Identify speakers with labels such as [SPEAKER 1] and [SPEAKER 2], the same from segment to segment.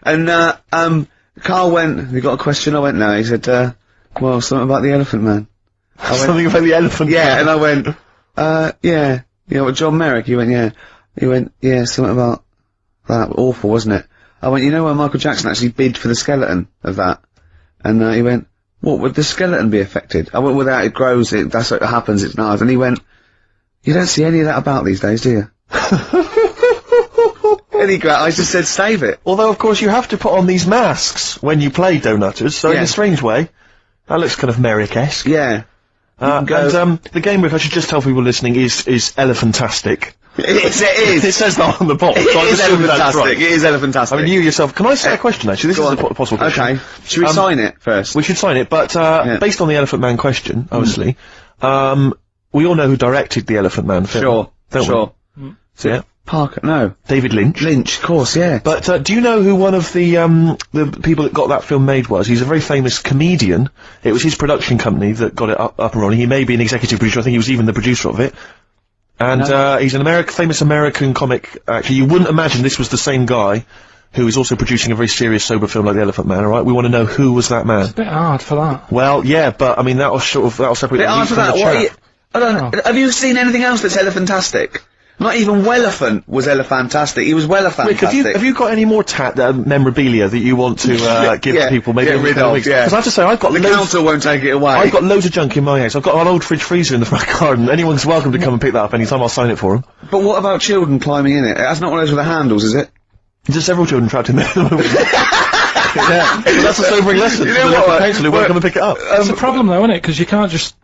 [SPEAKER 1] And, Carl went, have you got a question? I went, no. He said, well, something about the Elephant Man. I went,
[SPEAKER 2] something about the Elephant Man?
[SPEAKER 1] Yeah, and I went, yeah. You know what, John Merrick? He went, yeah. He went, yeah, something about that. Awful, wasn't it? I went, you know when Michael Jackson actually bid for the skeleton of that? And, he went, what, would the skeleton be affected? I went, without it grows, that's what happens, it's nice. And he went, you don't see any of that about these days, do you? And I just said, save it.
[SPEAKER 2] Although, of course, you have to put on these masks when you play Donutters, so in a strange way, that looks kind of Merrick-esque.
[SPEAKER 1] Yeah.
[SPEAKER 2] And, the game book, I should just tell people listening, is Elephantastic.
[SPEAKER 1] It is.
[SPEAKER 2] It says that on the box.
[SPEAKER 1] It is Elephantastic. It is Elephantastic.
[SPEAKER 2] I mean, you yourself, can I say a question, actually? This is a possible question.
[SPEAKER 1] Okay. Should we sign it first?
[SPEAKER 2] We should sign it, but, based on the Elephant Man question, obviously, we all know who directed the Elephant Man film.
[SPEAKER 1] Sure.
[SPEAKER 2] Don't we? So, yeah.
[SPEAKER 1] Parker, no.
[SPEAKER 2] David Lynch.
[SPEAKER 1] Lynch, of course, yeah.
[SPEAKER 2] But, do you know who one of the people that got that film made was? He's a very famous comedian. It was his production company that got it up and running. He may be an executive producer, I think he was even the producer of it. And, he's an famous American comic, actually. You wouldn't imagine this was the same guy who is also producing a very serious, sober film like The Elephant Man, alright? We want to know who was that man.
[SPEAKER 3] It's a bit hard for that.
[SPEAKER 2] Well, yeah, but, I mean, that'll separate the from the chat.
[SPEAKER 1] I don't know. Have you seen anything else that's Elephantastic? Not even Wellephant was Elephantastic. He was Wellefantastic.
[SPEAKER 2] Rick, have you got any more memorabilia that you want to give to people? Maybe
[SPEAKER 1] get rid of,
[SPEAKER 2] because I have to say, I've got
[SPEAKER 1] the council won't take it away.
[SPEAKER 2] I've got loads of junk in my house. I've got an old fridge freezer in the front garden. Anyone's welcome to come and pick that up anytime. I'll sign it for them.
[SPEAKER 1] But what about children climbing in it? That's not one of those with the handles, is it?
[SPEAKER 2] There's several children trapped in there at the moment. Yeah, but that's a sobering lesson.
[SPEAKER 1] You know what?
[SPEAKER 2] Council won't come and pick it up.
[SPEAKER 3] It's a problem though, isn't it? Because you can't just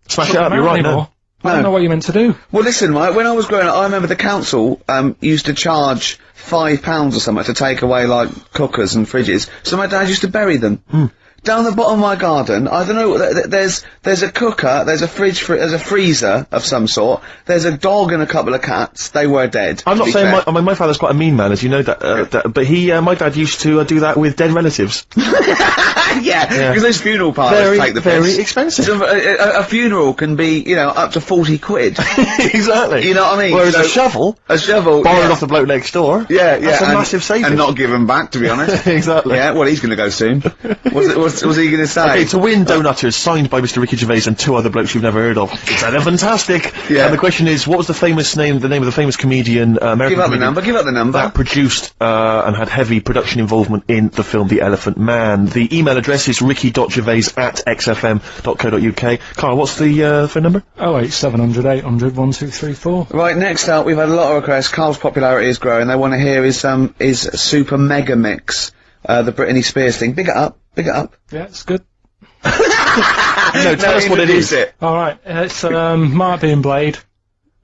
[SPEAKER 2] smash it up. You're right.
[SPEAKER 3] No. I don't know what you're meant to do.
[SPEAKER 1] Well, listen, right, when I was growing up, I remember the council, used to charge £5 or something to take away, like, cookers and fridges, so my dad used to bury them. Down the bottom of my garden, I don't know, there's a cooker, there's a fridge, there's a freezer of some sort, there's a dog and a couple of cats, they were dead.
[SPEAKER 2] I'm not saying my father's quite a mean man, as you know, but my dad used to do that with dead relatives.
[SPEAKER 1] Yeah, because those funeral parlours take the piss.
[SPEAKER 2] Very expensive.
[SPEAKER 1] So, a funeral can be, you know, up to 40 quid.
[SPEAKER 2] Exactly.
[SPEAKER 1] You know what I mean?
[SPEAKER 2] Whereas a shovel, borrowed off the bloke next door, that's a massive saving.
[SPEAKER 1] And not given back, to be honest.
[SPEAKER 2] Exactly.
[SPEAKER 1] Yeah, well, he's gonna go soon. What's he gonna say?
[SPEAKER 2] Okay, to win Donutters, signed by Mr. Ricky Gervais and two other blokes you've never heard of. It's Elephantastic. Yeah. And the question is, what was the name of the famous comedian, American comedian?
[SPEAKER 1] Give out the number.
[SPEAKER 2] That produced, and had heavy production involvement in the film The Elephant Man. The email address is ricky.gervais@xfm.co.uk. Carl, what's the phone number?
[SPEAKER 3] 08700 800 1234.
[SPEAKER 1] Right, next up, we've had a lot of requests. Carl's popularity is growing. They want to hear his Super Mega Mix, the Britney Spears thing. Big it up.
[SPEAKER 3] Yeah, it's good.
[SPEAKER 2] No, tell us what it is.
[SPEAKER 3] Alright, it's, Mark being Blade,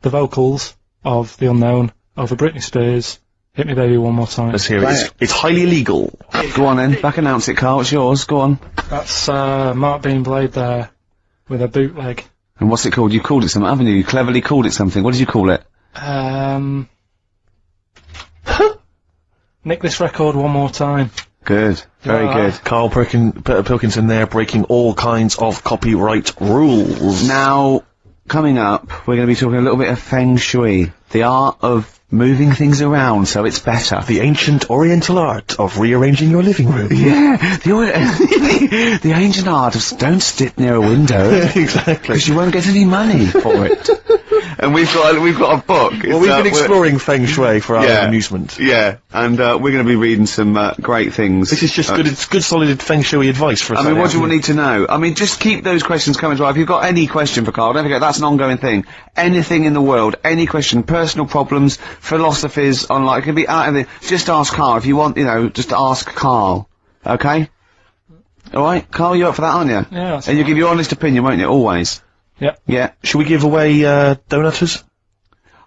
[SPEAKER 3] the vocals of The Unknown, over Britney Spears. Hit Me Baby One More Time.
[SPEAKER 2] Let's hear it. It's highly illegal.
[SPEAKER 1] Go on then, back announce it, Carl, it's yours, go on.
[SPEAKER 3] That's, Mark being Blade there, with a bootleg.
[SPEAKER 1] And what's it called? You called it something, haven't you? You cleverly called it something. What did you call it?
[SPEAKER 3] Nick This Record One More Time.
[SPEAKER 1] Good. Very good.
[SPEAKER 2] Karl Pilkington there, breaking all kinds of copyright rules.
[SPEAKER 1] Now, coming up, we're going to be talking a little bit of Feng Shui. The art of moving things around so it's better.
[SPEAKER 2] The ancient oriental art of rearranging your living room.
[SPEAKER 1] Yeah, the ancient art of don't sit near a window.
[SPEAKER 2] Exactly.
[SPEAKER 1] Because you won't get any money for it. And we've got a book.
[SPEAKER 2] Well, we've been exploring Feng Shui for our amusement.
[SPEAKER 1] Yeah, and we're going to be reading some great things.
[SPEAKER 2] This is just good. It's good, solid Feng Shui advice for us.
[SPEAKER 1] I mean, what do you need to know? I mean, just keep those questions coming to life. If you've got any question for Carl, don't forget that's an ongoing thing. Anything in the world, any question, personal problems, philosophies, on like, it could be out of the. Just ask Carl if you want. You know, just ask Carl. Okay. All right, Carl, you're up for that, aren't you?
[SPEAKER 3] Yeah.
[SPEAKER 1] And you give your honest opinion, won't you? Always.
[SPEAKER 3] Yep.
[SPEAKER 1] Yeah.
[SPEAKER 2] Should we give away Donutters?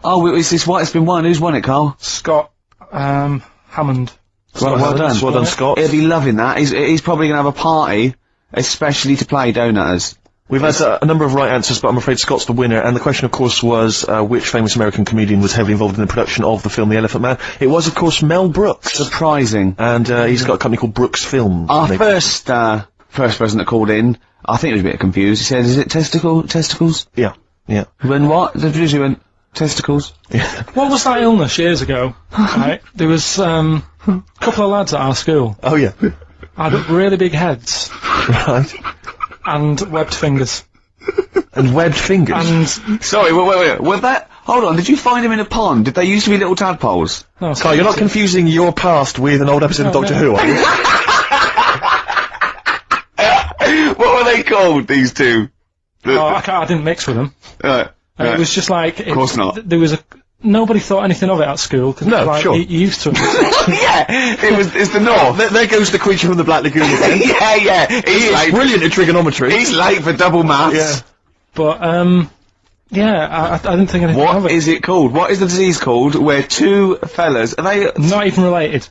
[SPEAKER 1] Oh, it's been won. Who's won it, Carl?
[SPEAKER 3] Scott Hammond.
[SPEAKER 1] Well done.
[SPEAKER 2] Well done, Scott.
[SPEAKER 1] He'll be loving that. He's probably gonna have a party, especially to play Donutters.
[SPEAKER 2] We've had a number of right answers, but I'm afraid Scott's the winner. And the question, of course, was which famous American comedian was heavily involved in the production of the film The Elephant Man? It was, of course, Mel Brooks.
[SPEAKER 1] Surprising.
[SPEAKER 2] And he's got a company called Brooks Films.
[SPEAKER 1] Our first person that called in, I think he was a bit confused. He said, "Is it testicles?"
[SPEAKER 2] Yeah.
[SPEAKER 1] When what? The producer went, testicles.
[SPEAKER 2] Yeah.
[SPEAKER 3] What was that illness years ago? Right, there was A couple of lads at our school
[SPEAKER 2] Oh, yeah.
[SPEAKER 3] had really big heads
[SPEAKER 2] Right.
[SPEAKER 3] and webbed fingers.
[SPEAKER 2] And webbed fingers.
[SPEAKER 3] And
[SPEAKER 1] Sorry, wait. Was that... Hold on, did you find him in a pond? Did they used to be little tadpoles?
[SPEAKER 3] no,
[SPEAKER 2] Carl, you're not confusing your past with an old episode of
[SPEAKER 3] No,
[SPEAKER 2] Doctor
[SPEAKER 3] no.
[SPEAKER 2] Who, are you?
[SPEAKER 1] What were they called, these two?
[SPEAKER 3] I didn't mix with them. It was just like... Of
[SPEAKER 1] course not.
[SPEAKER 3] There was nobody thought anything of it at school. Cause
[SPEAKER 2] No,
[SPEAKER 3] like,
[SPEAKER 2] sure.
[SPEAKER 3] You used to it.
[SPEAKER 1] Yeah, it's the North.
[SPEAKER 2] There goes the creature from the Black Lagoon again.
[SPEAKER 1] yeah. He's late.
[SPEAKER 2] Brilliant at trigonometry.
[SPEAKER 1] He's late for double maths.
[SPEAKER 2] Yeah.
[SPEAKER 3] But, yeah, I didn't think anything of
[SPEAKER 1] What
[SPEAKER 3] it.
[SPEAKER 1] is it called? What is the disease called where two fellas... Are they...
[SPEAKER 3] Not even related.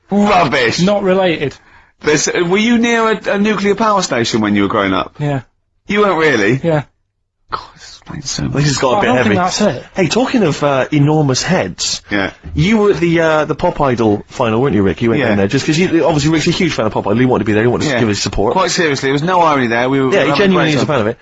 [SPEAKER 1] Rubbish.
[SPEAKER 3] Not related.
[SPEAKER 1] Were you near a nuclear power station when you were growing up?
[SPEAKER 3] Yeah.
[SPEAKER 1] You weren't really?
[SPEAKER 3] Yeah.
[SPEAKER 1] God, this explains so much.
[SPEAKER 2] This has got
[SPEAKER 3] I
[SPEAKER 2] a bit
[SPEAKER 3] don't
[SPEAKER 2] heavy.
[SPEAKER 3] think that's it.
[SPEAKER 2] Hey, talking of enormous heads,
[SPEAKER 1] Yeah.
[SPEAKER 2] you were at the Pop Idol final, weren't you, Rick? You went
[SPEAKER 1] Yeah.
[SPEAKER 2] in there just because obviously Rick's a huge fan of Pop Idol. He wanted to be there. He wanted to
[SPEAKER 1] Yeah.
[SPEAKER 2] give his support.
[SPEAKER 1] Quite seriously, there was no irony there. We were
[SPEAKER 2] Yeah, he
[SPEAKER 1] having
[SPEAKER 2] genuinely
[SPEAKER 1] great
[SPEAKER 2] is a
[SPEAKER 1] time.
[SPEAKER 2] fan of it.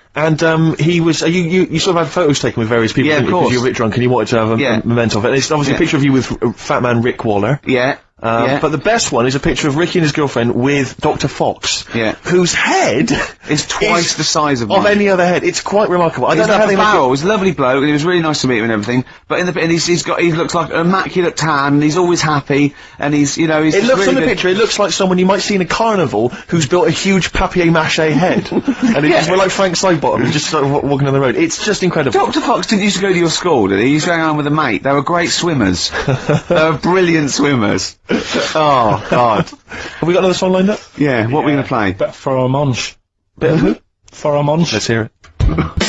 [SPEAKER 2] And he was. You sort of had photos taken with various people.
[SPEAKER 1] Yeah, of
[SPEAKER 2] didn't you? 'Cause
[SPEAKER 1] course.
[SPEAKER 2] you were a bit drunk and you wanted to have a
[SPEAKER 1] Yeah.
[SPEAKER 2] memento of it. And it's obviously
[SPEAKER 1] Yeah.
[SPEAKER 2] a picture of you with Fat Man Rick Waller.
[SPEAKER 1] Yeah. Yeah.
[SPEAKER 2] But the best one is a picture of Ricky and his girlfriend with Dr. Fox.
[SPEAKER 1] Yeah.
[SPEAKER 2] Whose head
[SPEAKER 1] It's twice the size of
[SPEAKER 2] of
[SPEAKER 1] mine.
[SPEAKER 2] any other head. It's quite remarkable. I
[SPEAKER 1] He's
[SPEAKER 2] don't know how
[SPEAKER 1] like
[SPEAKER 2] they
[SPEAKER 1] a
[SPEAKER 2] make it.
[SPEAKER 1] barrel. He's a lovely bloke, and he was really nice to meet him and everything. But he looks like an immaculate tan, and he's always happy, and he's, he's
[SPEAKER 2] It
[SPEAKER 1] just
[SPEAKER 2] looks
[SPEAKER 1] really
[SPEAKER 2] on the
[SPEAKER 1] good.
[SPEAKER 2] picture, it looks like someone you might see in a carnival who's built a huge papier-mâché head. And it just, we're like Frank Sidebottom, he's just sort of walking on the road. It's just incredible.
[SPEAKER 1] Dr. Fox didn't used to go to your school, did he? He used to hang around with a mate. They were great swimmers. They were brilliant swimmers. Oh, God.
[SPEAKER 2] Have we got another song lined up?
[SPEAKER 1] Yeah, what are we going to play?
[SPEAKER 3] Bit for a munch.
[SPEAKER 2] Bit of who?
[SPEAKER 3] For a munch.
[SPEAKER 2] Let's hear it.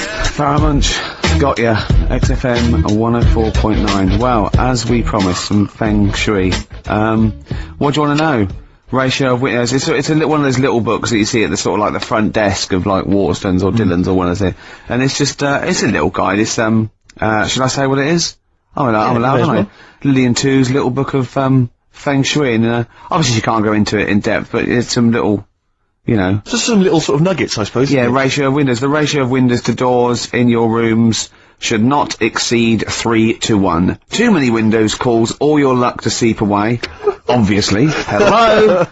[SPEAKER 1] Faramunch, got ya. XFM 104.9. Well, as we promised, some feng shui. What do you want to know? Ratio of windows. It's one of those little books that you see at the sort of like the front desk of like Waterstones or Dillon's or one of those. And it's just, it's a little guide. It's, should I say what it is? I'm allowed,
[SPEAKER 2] may as
[SPEAKER 1] aren't I? Lillian Two's little book of, feng shui, and, obviously you can't go into it in depth, but it's some little,
[SPEAKER 2] Just some little sort of nuggets, I suppose.
[SPEAKER 1] yeah,
[SPEAKER 2] isn't it?
[SPEAKER 1] ratio of windows. The ratio of windows to doors in your rooms should not exceed 3-1. Too many windows cause all your luck to seep away. Obviously. Hello!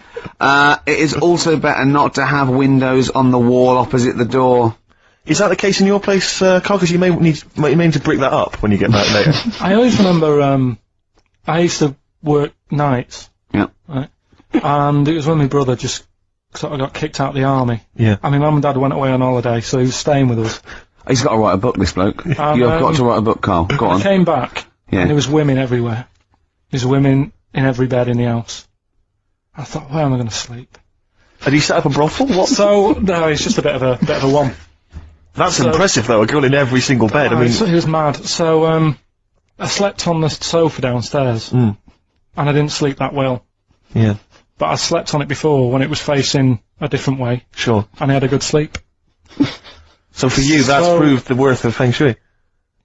[SPEAKER 1] It is also better not to have windows on the wall opposite the door.
[SPEAKER 2] Is that the case in your place, Carl? Because you may need to brick that up when you get back later.
[SPEAKER 3] I always remember, I used to work nights.
[SPEAKER 1] Yeah.
[SPEAKER 3] Right? And it was when my brother just sort of got kicked out of the army.
[SPEAKER 2] Yeah.
[SPEAKER 3] And my mum and dad went away on holiday, so he was staying with us.
[SPEAKER 1] He's got to write a book, this bloke. You have got to write a book, Carl. Go
[SPEAKER 3] I
[SPEAKER 1] on.
[SPEAKER 3] came back,
[SPEAKER 1] Yeah.
[SPEAKER 3] and there was women everywhere. There's women in every bed in the house. I thought, where am I going to sleep?
[SPEAKER 2] Had he set up a brothel? What?
[SPEAKER 3] So, no, it's just a bit of a one.
[SPEAKER 2] That's impressive, though. A girl in every single bed. I mean,
[SPEAKER 3] He was mad. So, I slept on the sofa downstairs, and I didn't sleep that well.
[SPEAKER 2] yeah,
[SPEAKER 3] But I slept on it before when it was facing a different way,
[SPEAKER 2] sure.
[SPEAKER 3] and I had a good sleep.
[SPEAKER 2] So for you, that's
[SPEAKER 3] So-
[SPEAKER 2] proved the worth of feng shui.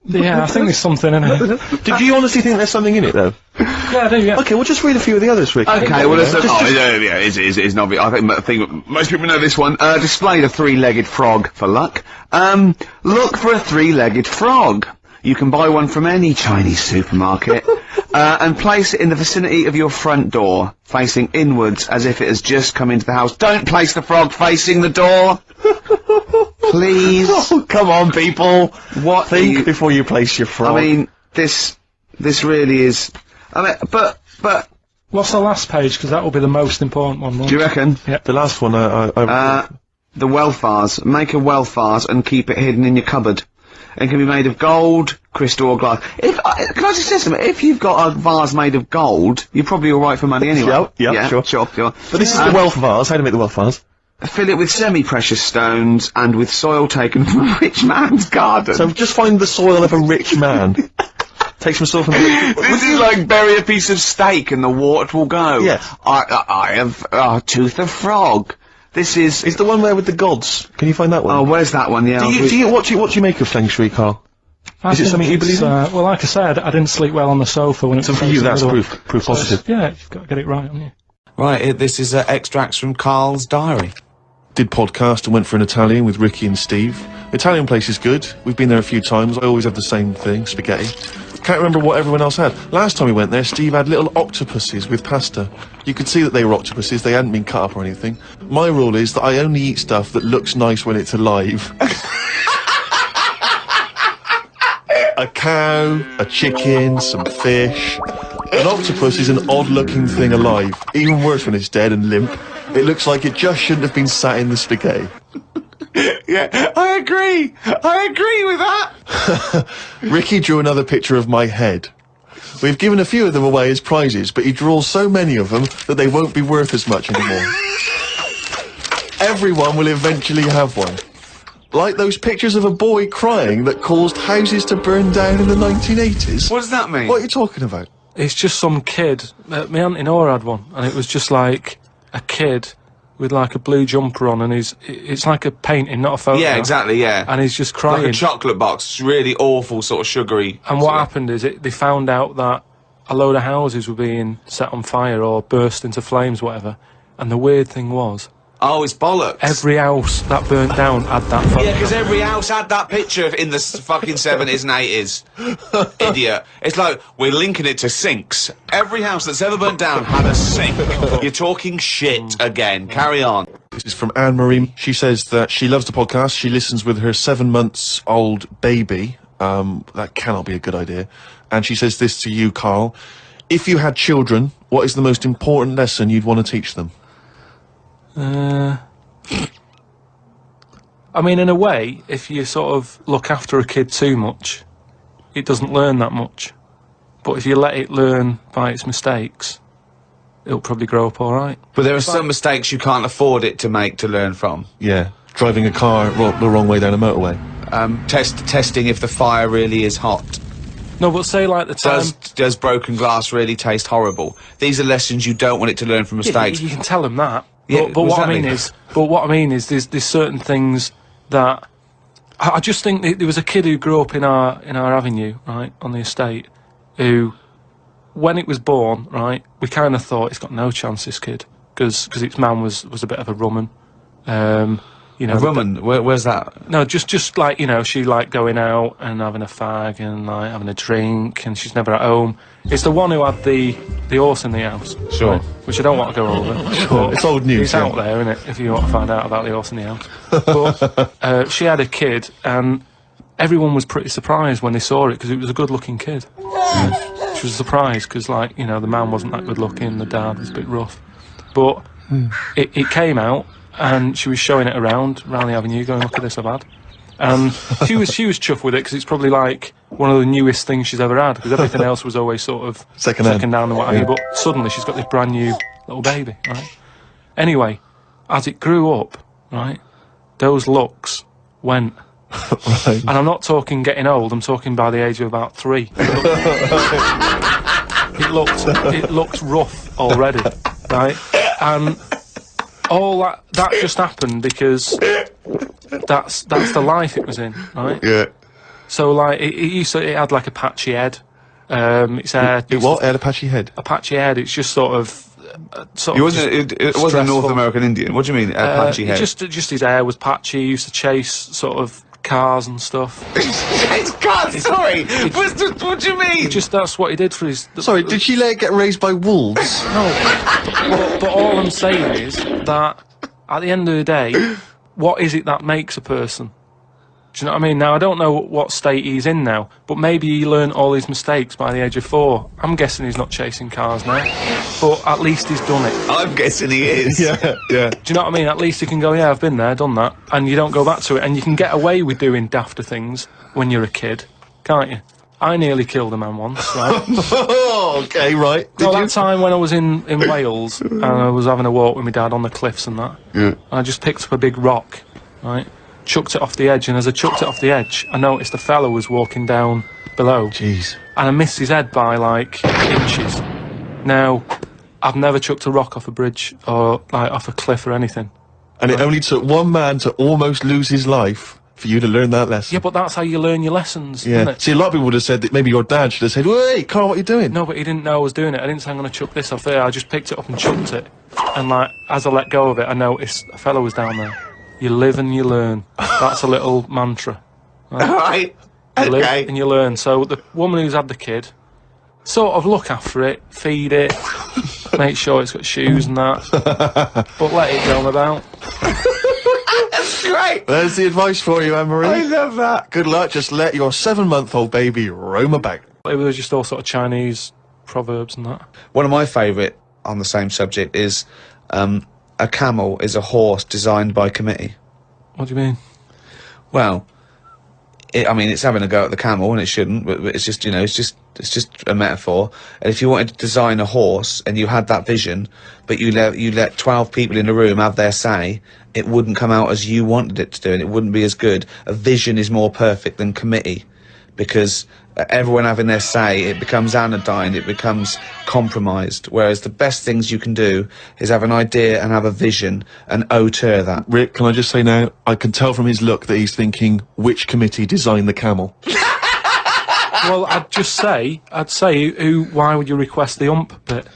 [SPEAKER 3] Yeah, I think there's something in it.
[SPEAKER 2] Did you honestly think there's something in it, though?
[SPEAKER 3] Yeah, I do, yeah.
[SPEAKER 2] Okay, we'll just read a few of the others, Rick.
[SPEAKER 1] Okay, well, it's not. I think most people know this one. Display the three-legged frog for luck. Look for a three-legged frog. You can buy one from any Chinese supermarket, and place it in the vicinity of your front door, facing inwards as if it has just come into the house. Don't place the frog facing the door! Please.
[SPEAKER 2] Oh, come on, people.
[SPEAKER 1] What
[SPEAKER 2] Think before you place your frog.
[SPEAKER 1] I mean, this really is... I mean, but...
[SPEAKER 3] What's the last page? Because that will be the most important one.
[SPEAKER 1] Do you reckon?
[SPEAKER 2] the last one,
[SPEAKER 1] The wealth vase. Make a wealth vase and keep it hidden in your cupboard. It can be made of gold, crystal or glass. Can I just say something? If you've got a vase made of gold, you're probably alright for money anyway.
[SPEAKER 2] Yeah, sure.
[SPEAKER 1] Sure.
[SPEAKER 2] But this is the wealth vase. How do you make the wealth vase?
[SPEAKER 1] Fill it with semi-precious stones and with soil taken from a rich man's garden.
[SPEAKER 2] So just find the soil of a rich man. Take some soil from the
[SPEAKER 1] this is like bury a piece of steak and the water will go.
[SPEAKER 2] Yeah.
[SPEAKER 1] I have a tooth of frog. This is...
[SPEAKER 2] Is the one there with the gods? Can you find that one?
[SPEAKER 1] Oh, where's that one? Yeah.
[SPEAKER 2] What do you make of feng shui, Carl?
[SPEAKER 3] I
[SPEAKER 2] Is it
[SPEAKER 3] think
[SPEAKER 2] something you
[SPEAKER 3] it's,
[SPEAKER 2] believe in?
[SPEAKER 3] well, like I said, I didn't sleep well on the sofa when it
[SPEAKER 2] So
[SPEAKER 3] was
[SPEAKER 2] for you,
[SPEAKER 3] facing
[SPEAKER 2] that's
[SPEAKER 3] the other way.
[SPEAKER 2] proof positive.
[SPEAKER 3] Yeah, you've got to get it right, haven't you?
[SPEAKER 4] Right, this is extracts from Carl's diary.
[SPEAKER 2] Did podcast and went for an Italian with Ricky and Steve. Italian place is good. We've been there a few times. I always have the same thing, spaghetti. can't remember what everyone else had. Last time we went there, Steve had little octopuses with pasta. You could see that they were octopuses, they hadn't been cut up or anything. My rule is that I only eat stuff that looks nice when it's alive. A cow, a chicken, some fish. An octopus is an odd-looking thing alive. Even worse when it's dead and limp. It looks like it just shouldn't have been sat in the spaghetti.
[SPEAKER 4] Yeah, I agree. I agree with that.
[SPEAKER 2] Ricky drew another picture of my head. We've given a few of them away as prizes, but he draws so many of them that they won't be worth as much anymore. Everyone will eventually have one. Like those pictures of a boy crying that caused houses to burn down in the 1980s.
[SPEAKER 4] What does that mean?
[SPEAKER 2] What are you talking about?
[SPEAKER 3] It's just some kid. My auntie Nora had one, and it was just like a kid with like a blue jumper on, and it's like a painting, not a photo.
[SPEAKER 4] Yeah, exactly, yeah.
[SPEAKER 3] And he's just crying.
[SPEAKER 4] Like a chocolate box. It's really awful, sort of sugary.
[SPEAKER 3] And what happened is they found out that a load of houses were being set on fire or burst into flames, whatever. And the weird thing was,
[SPEAKER 4] Oh, it's bollocks.
[SPEAKER 3] every house that burnt down had that photo.
[SPEAKER 4] Yeah, because every house had that picture in the fucking 70s and 80s. Idiot. It's like, we're linking it to sinks. Every house that's ever burnt down had a sink. You're talking shit again. Carry on.
[SPEAKER 2] This is from Anne-Marie. She says that she loves the podcast. She listens with her 7-month-old baby. That cannot be a good idea. And she says this to you, Carl. If you had children, what is the most important lesson you'd want to teach them?
[SPEAKER 3] I mean, in a way, if you sort of look after a kid too much, it doesn't learn that much. But if you let it learn by its mistakes, it'll probably grow up all right.
[SPEAKER 4] But there are some mistakes you can't afford it to make to learn from.
[SPEAKER 2] Yeah, driving a car the wrong way down a motorway.
[SPEAKER 4] Testing if the fire really is hot.
[SPEAKER 3] No, but say like the time...
[SPEAKER 4] Does broken glass really taste horrible? These are lessons you don't want it to learn from mistakes.
[SPEAKER 3] You can tell them that.
[SPEAKER 4] Yeah,
[SPEAKER 3] but what I mean is, there's certain things that I just think there was a kid who grew up in our avenue, right, on the estate, who, when it was born, right, we kind of thought it's got no chance, this kid, because its man was a bit of a rumman. You know,
[SPEAKER 4] A woman? Where's that?
[SPEAKER 3] No, just like, you know, she like going out and having a fag and like having a drink, and she's never at home. It's the one who had the horse in the house.
[SPEAKER 4] Sure.
[SPEAKER 3] Right, which I don't want to go over.
[SPEAKER 2] Sure. It's old news.
[SPEAKER 3] It's out there, isn't it, if you want to find out about the horse in the house. But she had a kid, and everyone was pretty surprised when they saw it, because it was a good-looking kid. She was surprised, because, like, you know, the man wasn't that good-looking, the dad was a bit rough. But it came out, and she was showing it around the avenue, going, look at this I've had. And she was chuffed with it, because it's probably like one of the newest things she's ever had, because everything else was always sort of
[SPEAKER 2] Second
[SPEAKER 3] down and what have you. But suddenly she's got this brand new little baby, right? Anyway, as it grew up, right, those looks went.
[SPEAKER 2] Right.
[SPEAKER 3] And I'm not talking getting old, I'm talking by the age of about 3. It looked rough already, right? And all that just happened because that's the life it was in, right?
[SPEAKER 4] Yeah.
[SPEAKER 3] So like it had like a patchy head. Its hair.
[SPEAKER 2] It what? It had a patchy head?
[SPEAKER 3] A patchy head. It's just sort of.
[SPEAKER 4] It wasn't a North
[SPEAKER 3] stressful.
[SPEAKER 4] American Indian. What do you mean, a patchy head?
[SPEAKER 3] Just his hair was patchy. He used to chase sort of cars and stuff.
[SPEAKER 4] It's God, sorry! What do you mean?
[SPEAKER 3] That's what he did for his...
[SPEAKER 2] Sorry, did she let it get raised by wolves?
[SPEAKER 3] No. But all I'm saying is that at the end of the day, what is it that makes a person? Do you know what I mean? Now, I don't know what state he's in now, but maybe he learned all his mistakes by the age of 4. I'm guessing he's not chasing cars now, but at least he's done it.
[SPEAKER 4] I'm guessing he is.
[SPEAKER 2] Yeah.
[SPEAKER 3] Do you know what I mean? At least he can go, yeah, I've been there, done that, and you don't go back to it, and you can get away with doing dafter things when you're a kid, can't you? I nearly killed a man once, right?
[SPEAKER 2] Okay, right.
[SPEAKER 3] That time when I was in Wales, and I was having a walk with my dad on the cliffs and that, and I just picked up a big rock, right? Chucked it off the edge, and as I chucked it off the edge, I noticed a fella was walking down below.
[SPEAKER 2] Jeez.
[SPEAKER 3] And I missed his head by, like, inches. Now, I've never chucked a rock off a bridge or, like, off a cliff or anything.
[SPEAKER 2] And it only took one man to almost lose his life for you to learn that lesson.
[SPEAKER 3] Yeah, but that's how you learn your lessons, isn't it?
[SPEAKER 2] See, a lot of people would have said that maybe your dad should have said, "Wait, Carl, what are you doing?"
[SPEAKER 3] No, but he didn't know I was doing it. I didn't say I'm going to chuck this off there. I just picked it up and chucked it. And, like, as I let go of it, I noticed a fella was down there. You live and you learn. That's a little mantra. Right?
[SPEAKER 4] Alright.
[SPEAKER 3] You live
[SPEAKER 4] Okay.
[SPEAKER 3] and you learn. So the woman who's had the kid, sort of look after it, feed it, make sure it's got shoes and that, but let it roam about.
[SPEAKER 4] Great.
[SPEAKER 2] There's the advice for you, Anne-Marie.
[SPEAKER 4] I love that.
[SPEAKER 2] Good luck, just let your 7-month-old baby roam about.
[SPEAKER 3] It was just all sort of Chinese proverbs and that.
[SPEAKER 4] One of my favourite on the same subject is a camel is a horse designed by committee.
[SPEAKER 3] What do you mean?
[SPEAKER 4] Well, I mean, it's having a go at the camel, and it shouldn't, but it's just, it's just a metaphor. And if you wanted to design a horse, and you had that vision, but you let 12 people in a room have their say, it wouldn't come out as you wanted it to do, and it wouldn't be as good. A vision is more perfect than committee, because everyone having their say, it becomes anodyne, it becomes compromised. Whereas the best things you can do is have an idea and have a vision and auteur that.
[SPEAKER 2] Rick, can I just say now, I can tell from his look that he's thinking, which committee designed the camel?
[SPEAKER 3] Well, I'd say, why would you request the ump bit?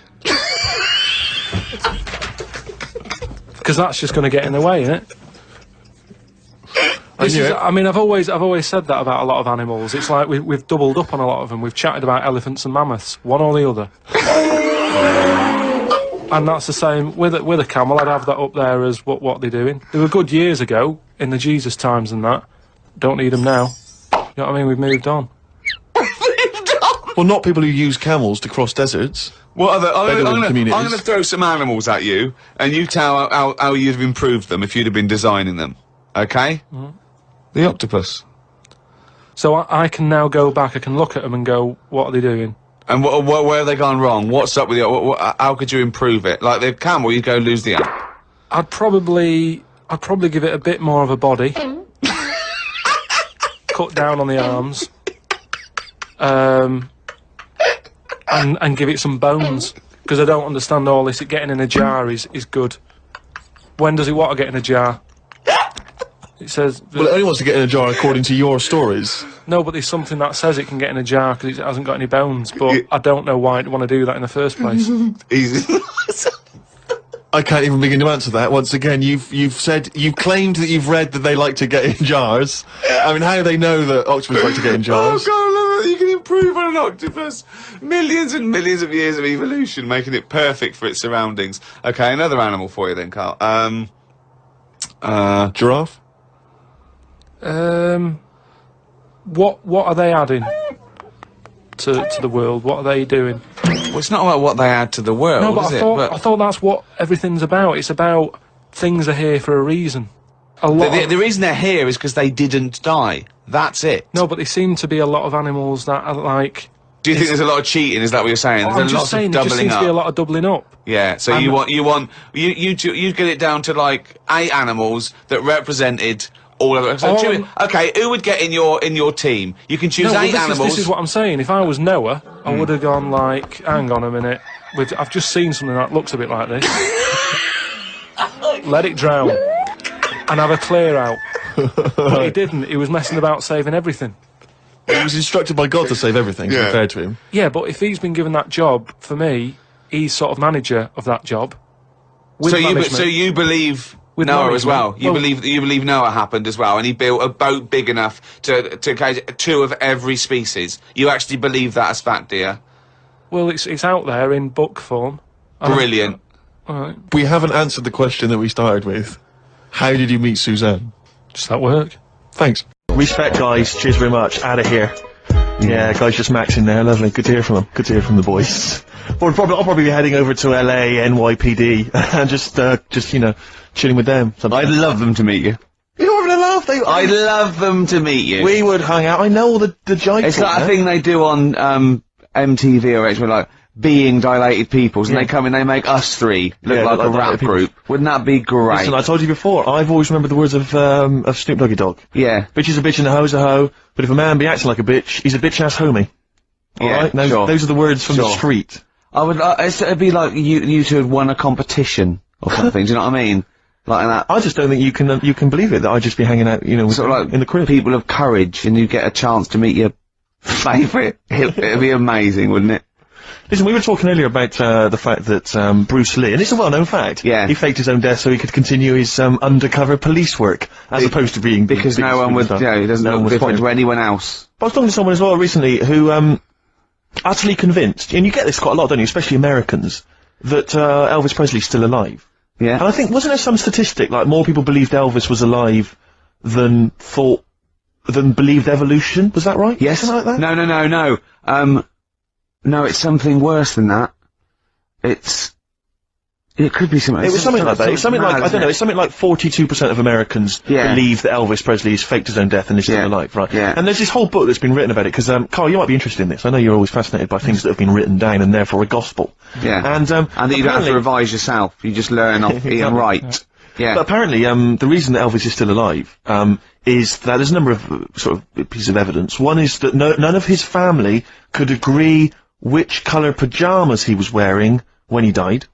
[SPEAKER 3] Because that's just going to get in the way, isn't it? I mean, I've always said that about a lot of animals. It's like we've doubled up on a lot of them. We've chatted about elephants and mammoths, one or the other. And that's the same with a camel. I'd have that up there as what they're doing. They were good years ago, in the Jesus times and that. Don't need them now. You know what I mean? We've moved on.
[SPEAKER 2] Well, not people who use camels to cross deserts.
[SPEAKER 4] What other? I'm
[SPEAKER 2] communities.
[SPEAKER 4] going to throw some animals at you, and you tell how you'd have improved them if you'd have been designing them. Okay? The octopus.
[SPEAKER 3] So I can now go back, I can look at them and go, what are they doing?
[SPEAKER 4] And where have they gone wrong? What's up with you? How could you improve it? Like the camel, you go lose the amp.
[SPEAKER 3] I'd probably give it a bit more of a body. Cut down on the arms. And give it some bones. Because I don't understand all this. It getting in a jar is good. When does it want to get in a jar? It says...
[SPEAKER 2] Well, it only wants to get in a jar according to your stories.
[SPEAKER 3] No, but there's something that says it can get in a jar because it hasn't got any bones, but I don't know why it'd want to do that in the first place.
[SPEAKER 2] I can't even begin to answer that. Once again, you've claimed that you've read that they like to get in jars. I mean, how do they know that octopus like to get in jars?
[SPEAKER 4] Oh, God, I love that you can improve on an octopus. Millions and millions of years of evolution, making it perfect for its surroundings. Okay, another animal for you then, Carl.
[SPEAKER 2] Giraffe?
[SPEAKER 3] What are they adding to the world? What are they doing?
[SPEAKER 4] Well, it's not about what they add to the world,
[SPEAKER 3] No, but
[SPEAKER 4] is
[SPEAKER 3] I thought that's what everything's about. It's about things are here for a reason.
[SPEAKER 4] The reason they're here is because they didn't die. That's it.
[SPEAKER 3] No, but there seem to be a lot of animals that are like...
[SPEAKER 4] Do you think there's a lot of cheating? Is that what you're saying?
[SPEAKER 3] I'm just saying, there just seems to be a lot of doubling up.
[SPEAKER 4] Yeah, so you get it down to like 8 animals that represented all of it. So okay, who would get in your team? You can choose 8 animals.
[SPEAKER 3] This is what I'm saying. If I was Noah, I would have gone like, hang on a minute. I've just seen something that looks a bit like this. Let it drown and have a clear out. But he didn't. He was messing about saving everything.
[SPEAKER 2] He was instructed by God to save everything, to be fair to him.
[SPEAKER 3] Yeah, but if he's been given that job, for me, he's sort of manager of that job.
[SPEAKER 4] So you believe
[SPEAKER 3] with
[SPEAKER 4] Noah as well?
[SPEAKER 3] management.
[SPEAKER 4] You believe Noah happened as well, and he built a boat big enough to catch 2 of every species. You actually believe that as fact, do you?
[SPEAKER 3] Well, it's out there in book form.
[SPEAKER 4] Brilliant.
[SPEAKER 3] All right.
[SPEAKER 2] We haven't answered the question that we started with. How did you meet Suzanne?
[SPEAKER 3] Does that work?
[SPEAKER 2] Thanks. Respect, guys. Cheers very much. Out of here. Yeah, guys, just maxing there. Lovely. Good to hear from them. Good to hear from the boys. Well, I'll probably be heading over to LA, NYPD, and just chilling with them.
[SPEAKER 1] I'd love them to meet you.
[SPEAKER 2] You're having a laugh.
[SPEAKER 1] I'd love them to meet you.
[SPEAKER 2] We would hang out. I know all the jive.
[SPEAKER 1] It's like a thing they do on MTV or HBO, like being dilated peoples, and they come in, they make us 3 look like a rap group. Wouldn't that be great?
[SPEAKER 2] Listen, I told you before, I've always remembered the words of Snoop Doggy Dogg.
[SPEAKER 1] Yeah.
[SPEAKER 2] Bitch is a bitch and a hoe's a hoe, but if a man be acting like a bitch, he's a bitch-ass homie. Alright? Those are the words from the street.
[SPEAKER 1] I would, it'd be like you 2 had won a competition or something, do you know what I mean? Like that.
[SPEAKER 2] I just don't think you can believe it, that I'd just be hanging out,
[SPEAKER 1] sort of like
[SPEAKER 2] in the crib.
[SPEAKER 1] People of courage, and you get a chance to meet your favourite. It'd be amazing, wouldn't it?
[SPEAKER 2] Listen, we were talking earlier about the fact that Bruce Lee, and it's a well-known fact,
[SPEAKER 1] Yeah.
[SPEAKER 2] he faked his own death so he could continue his undercover police work, as opposed to being
[SPEAKER 1] Because
[SPEAKER 2] the
[SPEAKER 1] no one would,
[SPEAKER 2] superstar.
[SPEAKER 1] he doesn't
[SPEAKER 2] No one
[SPEAKER 1] look
[SPEAKER 2] was
[SPEAKER 1] different to
[SPEAKER 2] following.
[SPEAKER 1] anyone else.
[SPEAKER 2] But I was talking to someone as well recently who utterly convinced, and you get this quite a lot, don't you, especially Americans, that Elvis Presley's still alive.
[SPEAKER 1] Yeah.
[SPEAKER 2] And I think, wasn't there some statistic, like more people believed Elvis was alive than believed evolution? Was that right?
[SPEAKER 1] Yes.
[SPEAKER 2] Something like that?
[SPEAKER 1] No. No, it's something worse than that. It could be something.
[SPEAKER 2] It was something like that. It's something like, I don't know, it's something like 42% of Americans
[SPEAKER 1] Yeah.
[SPEAKER 2] believe that Elvis Presley has faked his own death and is still
[SPEAKER 1] Yeah.
[SPEAKER 2] alive, right?
[SPEAKER 1] Yeah.
[SPEAKER 2] And there's this whole book that's been written about it, because, Carl, you might be interested in this. I know you're always fascinated by things that have been written down and therefore a gospel.
[SPEAKER 1] Yeah.
[SPEAKER 2] And
[SPEAKER 1] And that you don't have to
[SPEAKER 2] apparently-
[SPEAKER 1] revise yourself. You just learn off Ian Wright. Yeah.
[SPEAKER 2] But apparently, the reason that Elvis is still alive, is that there's a number of sort of pieces of evidence. One is that none of his family could agree which colour pyjamas he was wearing when he died.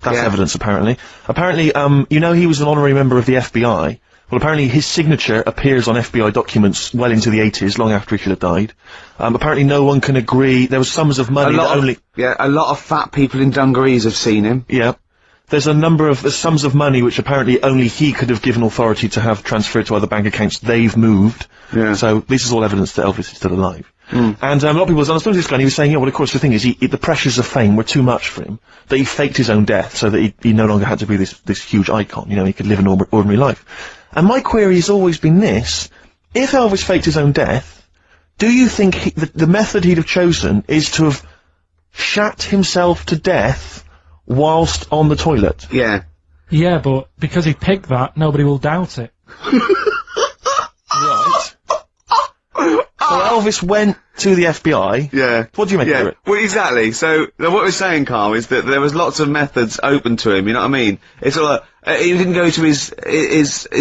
[SPEAKER 2] That's
[SPEAKER 1] Yeah.
[SPEAKER 2] evidence, apparently. Apparently, you know, he was an honorary member of the FBI. Well, apparently his signature appears on FBI documents well into the 80s, long after he should have died. Apparently no one can agree. There was sums of money that only...
[SPEAKER 1] a lot of fat people in dungarees have seen him.
[SPEAKER 2] Yeah. There's sums of money which apparently only he could have given authority to have transferred to other bank accounts they've moved.
[SPEAKER 1] Yeah.
[SPEAKER 2] So this is all evidence that Elvis is still alive. And a lot of people, I was talking to this guy, and he was saying, yeah, well, of course, the thing is, the pressures of fame were too much for him, that he faked his own death so that he no longer had to be this huge icon, you know, he could live an ordinary life. And my query has always been this: if Elvis faked his own death, do you think the method he'd have chosen is to have shat himself to death whilst on the toilet?
[SPEAKER 1] Yeah.
[SPEAKER 3] Yeah, but because he picked that, nobody will doubt it.
[SPEAKER 2] Right. So Elvis went to the FBI.
[SPEAKER 1] Yeah.
[SPEAKER 2] What do you make of it?
[SPEAKER 1] Well, exactly. So, what we're saying, Carl, is that there was lots of methods open to him, you know what I mean? It's all he didn't go to his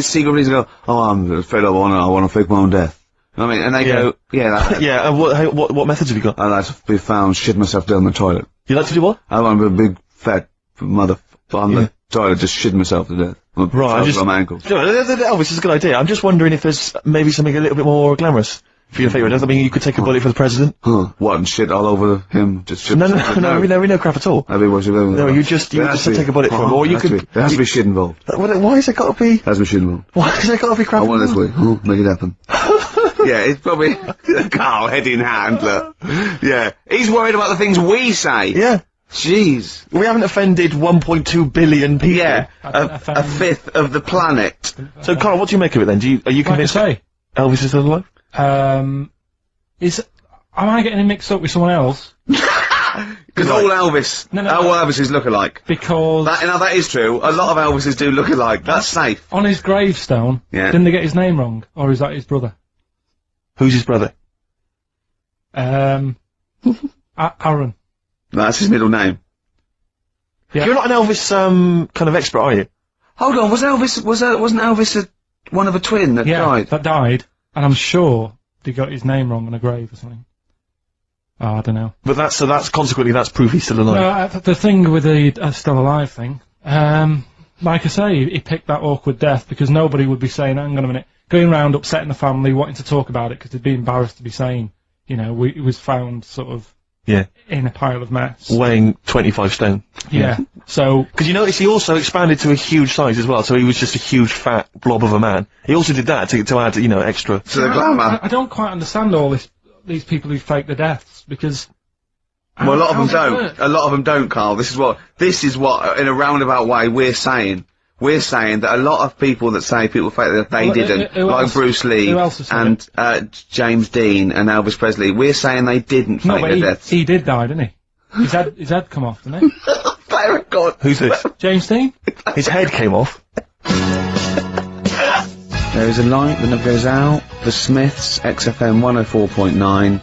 [SPEAKER 1] secret reason and go, oh, I'm fed up, I want to fake my own death. You know what I mean? And they go, yeah,
[SPEAKER 2] Yeah, and what methods have you got?
[SPEAKER 1] I'd like to be found, shit myself down the toilet.
[SPEAKER 2] You like to do what?
[SPEAKER 1] I want to be a big, fat mother on the toilet, just shitting myself to death.
[SPEAKER 2] Right,
[SPEAKER 1] on my ankles.
[SPEAKER 2] Elvis is a good idea. I'm just wondering if there's maybe something a little bit more glamorous for your favourite death. I mean, you could take a bullet for the president.
[SPEAKER 1] Huh. What, and shit all over him? Just shit
[SPEAKER 2] No,
[SPEAKER 1] myself?
[SPEAKER 2] we know crap at all.
[SPEAKER 1] That'd be what you
[SPEAKER 2] No, you just take a bullet for him, or you could.
[SPEAKER 1] There has to be shit involved.
[SPEAKER 2] Why has it got to be?
[SPEAKER 1] There has to be shit involved.
[SPEAKER 2] Why has it got to be crap?
[SPEAKER 1] I want it this way. Oh, make it happen. Yeah, it's probably Carl, head in hand, look. Yeah. He's worried about the things we say.
[SPEAKER 2] Yeah.
[SPEAKER 1] Jeez.
[SPEAKER 2] We haven't offended 1.2 billion people.
[SPEAKER 1] Yeah. A fifth of the planet.
[SPEAKER 2] So, Carl, what do you make of it then? Are you convinced
[SPEAKER 3] Like
[SPEAKER 2] Elvis is still alive?
[SPEAKER 3] am I getting him mixed up with someone else?
[SPEAKER 1] Because all Elvis,
[SPEAKER 3] No,
[SPEAKER 1] all Elvises look alike.
[SPEAKER 3] Because
[SPEAKER 1] Now that is true. A lot of Elvises do look alike. That's safe.
[SPEAKER 3] on his gravestone,
[SPEAKER 1] Yeah.
[SPEAKER 3] didn't they get his name wrong? Or is that his brother?
[SPEAKER 2] Who's his brother?
[SPEAKER 3] Aaron.
[SPEAKER 1] That's his middle name.
[SPEAKER 3] Yeah.
[SPEAKER 2] You're not an Elvis kind of expert, are you?
[SPEAKER 1] Hold on, wasn't Elvis one of a twin that died?
[SPEAKER 3] that died, and I'm sure they got his name wrong on a grave or something. Oh, I don't know.
[SPEAKER 2] But that's consequently that's proof he's still alive.
[SPEAKER 3] No, the thing with the still alive thing, like I say, he picked that awkward death because nobody would be saying, hang on a minute, going round upsetting the family, wanting to talk about it because they'd be embarrassed to be saying, you know, he was found sort of
[SPEAKER 2] Yeah.
[SPEAKER 3] in a pile of mess.
[SPEAKER 2] Weighing 25 stone.
[SPEAKER 3] Yeah. So,
[SPEAKER 2] Because you notice he also expanded to a huge size as well, so he was just a huge fat blob of a man. He also did that to add, you know, extra.
[SPEAKER 1] To the glamour.
[SPEAKER 3] I don't quite understand all these people who fake the deaths because.
[SPEAKER 1] Well, a lot of them
[SPEAKER 3] how's it
[SPEAKER 1] don't.
[SPEAKER 3] work?
[SPEAKER 1] A lot of them don't, Carl. This is what, in a roundabout way, we're saying. We're saying that a lot of people that say people fake that they
[SPEAKER 3] Well,
[SPEAKER 1] didn't,
[SPEAKER 3] who
[SPEAKER 1] like
[SPEAKER 3] else-
[SPEAKER 1] Bruce Lee
[SPEAKER 3] who else has said
[SPEAKER 1] and James Dean and Elvis Presley, we're saying they didn't
[SPEAKER 3] No,
[SPEAKER 1] fake
[SPEAKER 3] but
[SPEAKER 1] their deaths.
[SPEAKER 3] he did die, didn't he? His head come off, didn't he?
[SPEAKER 1] Very good.
[SPEAKER 2] Who's this?
[SPEAKER 3] James Dean?
[SPEAKER 2] His head came off.
[SPEAKER 1] There is a light that never goes out. The Smiths, XFM 104.9.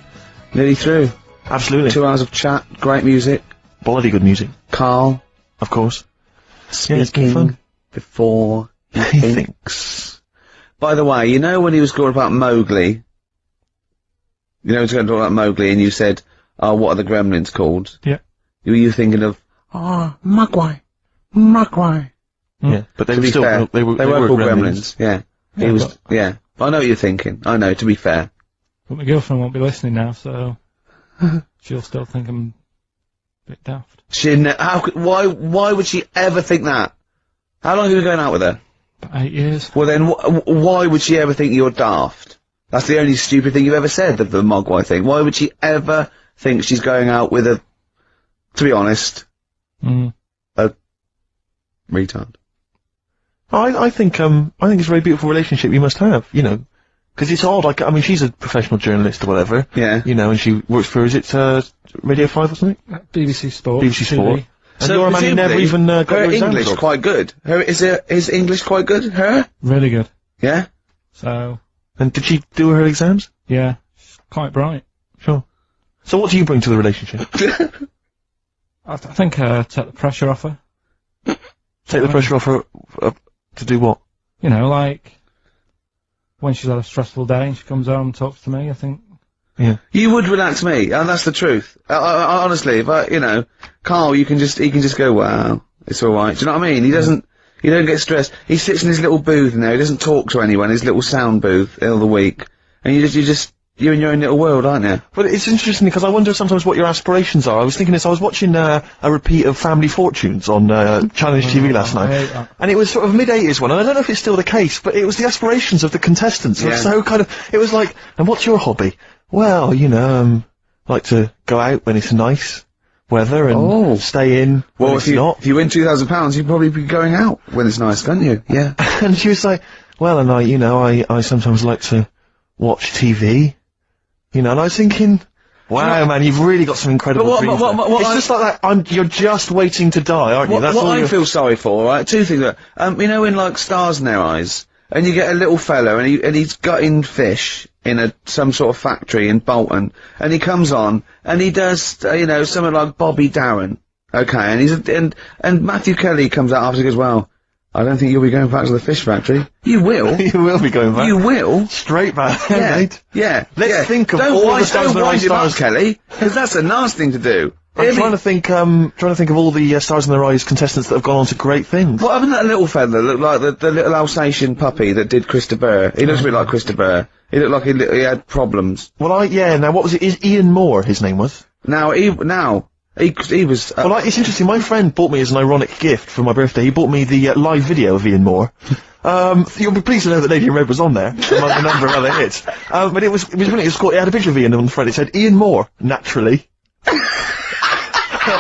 [SPEAKER 1] Nearly through.
[SPEAKER 2] Absolutely.
[SPEAKER 1] 2 hours of chat, great music.
[SPEAKER 2] Bloody good music.
[SPEAKER 1] Carl
[SPEAKER 2] Of course. Yeah, it's been
[SPEAKER 1] speaking
[SPEAKER 2] fun.
[SPEAKER 1] before he
[SPEAKER 2] He
[SPEAKER 1] thinks. By the way, you know when he was talking about Mowgli? You know he was going to talk about Mowgli and you said, oh, what are the gremlins called?
[SPEAKER 3] Yeah.
[SPEAKER 1] Were you thinking of, Mugwai. Mugwai.
[SPEAKER 2] Yeah. But they
[SPEAKER 1] To
[SPEAKER 2] were
[SPEAKER 1] be
[SPEAKER 2] still,
[SPEAKER 1] fair,
[SPEAKER 2] they were
[SPEAKER 1] called gremlins. Yeah. He
[SPEAKER 3] Yeah,
[SPEAKER 1] was,
[SPEAKER 3] but-
[SPEAKER 1] yeah. I know what you're thinking. I know, to be fair.
[SPEAKER 3] But my girlfriend won't be listening now, so she'll still think I'm
[SPEAKER 5] bit daft.
[SPEAKER 1] Why would she ever think that? How long have you been going out with her?
[SPEAKER 5] About 8 years.
[SPEAKER 1] Well then, why would she ever think you're daft? That's the only stupid thing you've ever said, the Mogwai thing. Why would she ever think she's going out with a, to be honest, a retard?
[SPEAKER 2] I think it's a very beautiful relationship you must have, you know. Because it's odd, like, I mean, she's a professional journalist or whatever.
[SPEAKER 1] Yeah.
[SPEAKER 2] You know, and she works for, is it, Radio 5 or something?
[SPEAKER 5] BBC Sport.
[SPEAKER 2] BBC Sport.
[SPEAKER 5] TV.
[SPEAKER 2] And you're a man who never even, got
[SPEAKER 1] her
[SPEAKER 2] your exams
[SPEAKER 1] English
[SPEAKER 2] done.
[SPEAKER 1] quite good. Is English quite good? Her?
[SPEAKER 5] Really good.
[SPEAKER 1] Yeah?
[SPEAKER 5] So,
[SPEAKER 2] And did she do her exams?
[SPEAKER 5] yeah, she's quite bright.
[SPEAKER 2] Sure. So what do you bring to the relationship?
[SPEAKER 5] I think, take the pressure off her.
[SPEAKER 2] Take the pressure off her, to do what?
[SPEAKER 5] You know, like, when she's had a stressful day and she comes home and talks to me, I think,
[SPEAKER 2] Yeah.
[SPEAKER 1] You would relax me, and that's the truth. I honestly, if I, you know, Carl, he can just go, wow, it's alright. Do you know what I mean? He don't get stressed. He sits in his little booth now, he doesn't talk to anyone, his little sound booth all the week. And you're in your own little world, aren't you?
[SPEAKER 2] But it's interesting because I wonder sometimes what your aspirations are. I was thinking this, I was watching a repeat of Family Fortunes on Challenge TV last
[SPEAKER 5] I hate
[SPEAKER 2] night.
[SPEAKER 5] that.
[SPEAKER 2] And it was sort of mid-80s one, and I don't know if it's still the case, but it was the aspirations of the contestants.
[SPEAKER 1] Yeah.
[SPEAKER 2] So kind of, it was like, and what's your hobby? Well, you know, like to go out when it's nice weather and stay in when
[SPEAKER 1] Well,
[SPEAKER 2] it's not.
[SPEAKER 1] if you win £2,000, you'd probably be going out when it's nice, couldn't you? Yeah.
[SPEAKER 2] And she was like, well, and I sometimes like to watch TV. You know, and I was thinking, wow, man, you've really got some incredible dreams. It's just like that, you're just waiting to die, aren't you? That's
[SPEAKER 1] What
[SPEAKER 2] all
[SPEAKER 1] I feel sorry for, right? Two things. You know, in like Stars in Their Eyes, and you get a little fellow, and he's gutting fish in some sort of factory in Bolton, and he comes on, and he does, you know, something like Bobby Darren, okay, and Matthew Kelly comes out after and goes, well, I don't think you'll be going back to the fish factory. You will.
[SPEAKER 2] You will be going back.
[SPEAKER 1] You will.
[SPEAKER 2] Straight back,
[SPEAKER 1] Yeah.
[SPEAKER 2] mate.
[SPEAKER 1] Yeah.
[SPEAKER 2] Let's think of all the Stars in Their Eyes stars.
[SPEAKER 1] Kelly, because that's a nasty thing to do.
[SPEAKER 2] I'm trying to think of all the Stars in Their Eyes contestants that have gone on to great things.
[SPEAKER 1] What happened to that little fella that looked like the little Alsatian puppy that did Chris de Burgh? He looks a bit like Chris de Burgh. He looked like he had problems.
[SPEAKER 2] Well, now what was it? Is Ian Moore his name was?
[SPEAKER 1] He was.
[SPEAKER 2] Well, it's interesting. My friend bought me as an ironic gift for my birthday. He bought me the live video of Ian Moore. You'll be pleased to know that Lady in Red was on there, among a number of other hits. But it was brilliant. It had a picture of Ian on the front. It said Ian Moore, naturally.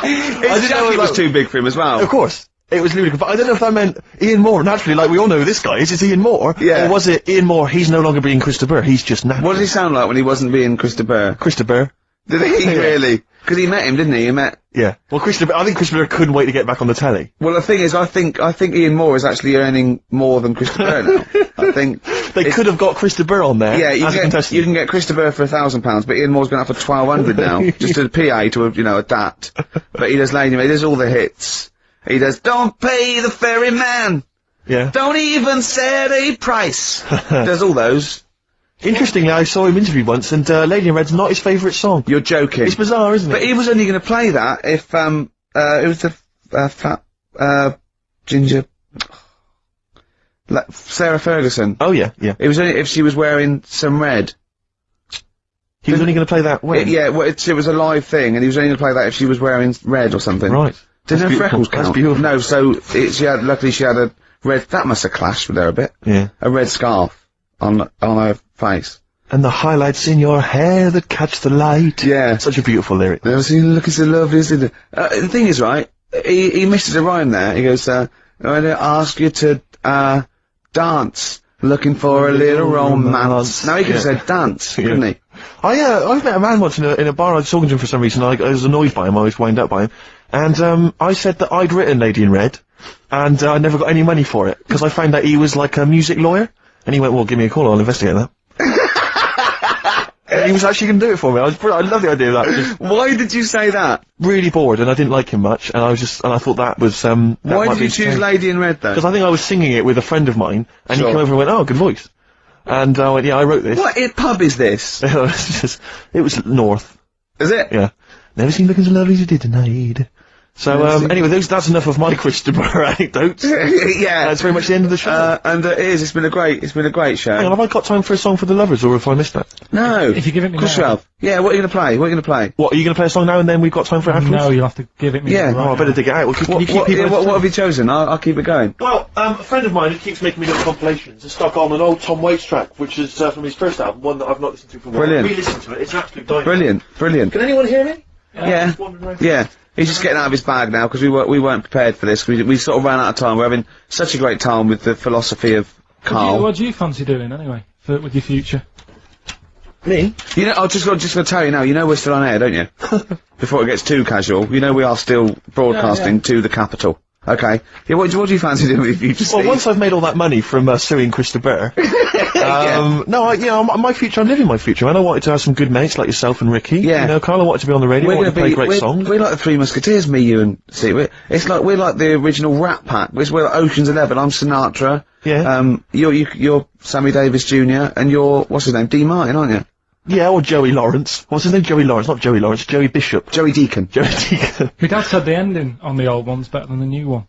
[SPEAKER 1] His jacket was too big for him as well.
[SPEAKER 2] Of course. It was ludicrous, but I don't know if that meant Ian Moore, naturally, like we all know who this guy is, it's Ian Moore.
[SPEAKER 1] Yeah.
[SPEAKER 2] Or was it Ian Moore, he's no longer being Chris de Burgh, he's just natural.
[SPEAKER 1] What did he sound like when he wasn't being Chris de Burgh?
[SPEAKER 2] Chris de Burgh.
[SPEAKER 1] Did he really? Because he met him, didn't he?
[SPEAKER 2] Yeah. Well, I think Chris de Burgh couldn't wait to get back on the telly.
[SPEAKER 1] Well, the thing is, I think Ian Moore is actually earning more than Chris de Burgh now. I think
[SPEAKER 2] They could have got Chris de Burgh on there.
[SPEAKER 1] Yeah,
[SPEAKER 2] as a contestant.
[SPEAKER 1] you can get Chris de Burgh for £1,000, but Ian Moore's going up for 1,200 now. Just a PA to a DAT. But he does Lady, he does all the hits. He does, don't pay the ferryman!
[SPEAKER 2] Yeah.
[SPEAKER 1] Don't even set a price! Does all those.
[SPEAKER 2] Interestingly, I saw him interviewed once, and Lady in Red's not his favourite song.
[SPEAKER 1] You're joking.
[SPEAKER 2] It's bizarre, isn't it?
[SPEAKER 1] But he was only going to play that if, it was the, fat, ginger, Sarah Ferguson.
[SPEAKER 2] Oh, yeah, yeah.
[SPEAKER 1] It was only if she was wearing some red.
[SPEAKER 2] He was only going to play that when?
[SPEAKER 1] It was a live thing, and he was only going to play that if she was wearing red or something.
[SPEAKER 2] Right.
[SPEAKER 1] Didn't her
[SPEAKER 2] That's
[SPEAKER 1] freckles
[SPEAKER 2] beautiful. That's
[SPEAKER 1] count?
[SPEAKER 2] beautiful.
[SPEAKER 1] No, so luckily she had a red, that must have clashed with her a bit.
[SPEAKER 2] Yeah.
[SPEAKER 1] A red scarf on her face.
[SPEAKER 2] And the highlights in your hair that catch the light.
[SPEAKER 1] Yeah.
[SPEAKER 2] Such a beautiful lyric.
[SPEAKER 1] Never seen you looking so lovely as it. The thing is, right, he misses a rhyme there. He goes, I'm gonna ask you to, dance, looking for a little romance. Now he could have said dance, couldn't he?
[SPEAKER 2] I've met a man once in a bar. I was talking to him for some reason. I was annoyed by him. I was wound up by him. And, I said that I'd written Lady in Red, and I never got any money for it, because I found out he was like a music lawyer. And he went, well, give me a call, I'll investigate that. And he was actually going to do it for me. I love the idea of that. Just
[SPEAKER 1] Why did you say that?
[SPEAKER 2] really bored, and I didn't like him much, and I thought that was,
[SPEAKER 1] Why did you choose Lady in Red, though?
[SPEAKER 2] Because I think I was singing it with a friend of mine, and
[SPEAKER 1] Sure.
[SPEAKER 2] he came over and went, oh, good voice. And I went, yeah, I wrote this.
[SPEAKER 1] What pub is this?
[SPEAKER 2] It was North.
[SPEAKER 1] Is it?
[SPEAKER 2] Yeah. Never seen looking so lovely as you did tonight. So, anyway, that's enough of my Christopher anecdotes.
[SPEAKER 1] Yeah.
[SPEAKER 2] That's very much the end of the show.
[SPEAKER 1] And it is. It's been a great show.
[SPEAKER 2] Hang on, have I got time for a song for the lovers, or have I missed that?
[SPEAKER 1] No.
[SPEAKER 5] If you give it me
[SPEAKER 1] Of course
[SPEAKER 5] now.
[SPEAKER 1] you have. Yeah, what are you gonna play? What are you gonna play?
[SPEAKER 2] What, are you going to play a song now and then we've got time for it afterwards?
[SPEAKER 5] No, you'll have to give it me.
[SPEAKER 1] Yeah.
[SPEAKER 5] right
[SPEAKER 2] Oh, I better
[SPEAKER 5] now.
[SPEAKER 2] dig it out. Well, can you keep
[SPEAKER 1] What,
[SPEAKER 2] people
[SPEAKER 1] what have you chosen? I'll keep it going.
[SPEAKER 2] Well, a friend of mine who keeps making me little compilations has stuck on an old Tom Waits track, which is from his first album, one that I've not listened to for a while.
[SPEAKER 1] Brilliant.
[SPEAKER 2] Re-listen to it, it's an absolute dynamite.
[SPEAKER 1] Brilliant.
[SPEAKER 2] Can anyone hear me?
[SPEAKER 1] Yeah.
[SPEAKER 2] Just wandering around.
[SPEAKER 1] Yeah. He's just getting out of his bag now because we weren't prepared for this. We sort of ran out of time. We're having such a great time with the philosophy of Carl.
[SPEAKER 5] What do you fancy doing anyway with your future?
[SPEAKER 2] Me?
[SPEAKER 1] You know, I'm just gonna tell you now. You know we're still on air, don't you? Before it gets too casual, you know we are still broadcasting to the capital. Okay. Yeah. What do you fancy doing with your future?
[SPEAKER 2] Well,
[SPEAKER 1] Steve?
[SPEAKER 2] once I've made all that money from suing Christopher, my future, I'm living my future, man. I wanted to have some good mates like yourself and Ricky.
[SPEAKER 1] Yeah.
[SPEAKER 2] You know, Carl, I wanted to be on the radio, I wanted to play great songs.
[SPEAKER 1] We're like the Three Musketeers, me, you, and Steve. We're like the original Rat Pack. We're like Ocean's 11. I'm Sinatra.
[SPEAKER 2] Yeah.
[SPEAKER 1] You're Sammy Davis Jr. and you're what's his name? Dean Martin, aren't you?
[SPEAKER 2] Yeah, or Joey Lawrence. What's his name? Joey Lawrence, not Joey Lawrence, Joey Bishop.
[SPEAKER 1] Joey Deacon.
[SPEAKER 2] Joey Deacon.
[SPEAKER 5] My dad said the ending on the old one's better than the new one.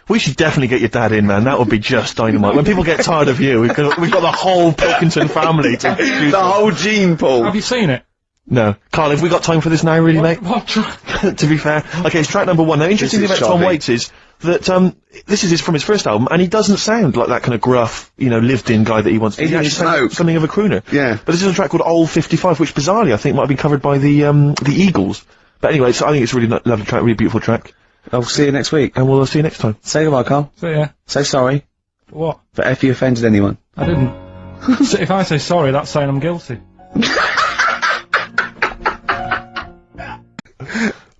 [SPEAKER 2] We should definitely get your dad in, man. That would be just dynamite. When people get tired of you, we've got the whole Pilkington family to do
[SPEAKER 1] The whole gene pool.
[SPEAKER 5] Have you seen it?
[SPEAKER 2] No. Carl, have we got time for this now, really, mate?
[SPEAKER 5] What?
[SPEAKER 2] To be fair. Okay, it's track number 1. Now, interesting thing
[SPEAKER 1] This
[SPEAKER 2] about
[SPEAKER 1] is
[SPEAKER 2] Tom
[SPEAKER 1] shoddy.
[SPEAKER 2] Waits is that, this is from his first album, and he doesn't sound like that kind of gruff, lived-in guy that he wants to be.
[SPEAKER 1] He didn't
[SPEAKER 2] actually sounds
[SPEAKER 1] smoke.
[SPEAKER 2] something of a crooner.
[SPEAKER 1] Yeah.
[SPEAKER 2] But this is a track called Old 55, which bizarrely I think might have been covered by the Eagles. But anyway, I think it's a really lovely track, really beautiful track.
[SPEAKER 1] I'll see you next week.
[SPEAKER 2] And we'll see you next time.
[SPEAKER 1] Say goodbye, Carl.
[SPEAKER 5] So yeah.
[SPEAKER 1] Say sorry
[SPEAKER 5] What?
[SPEAKER 1] for if you offended anyone.
[SPEAKER 5] I didn't. So if I say sorry, that's saying I'm guilty.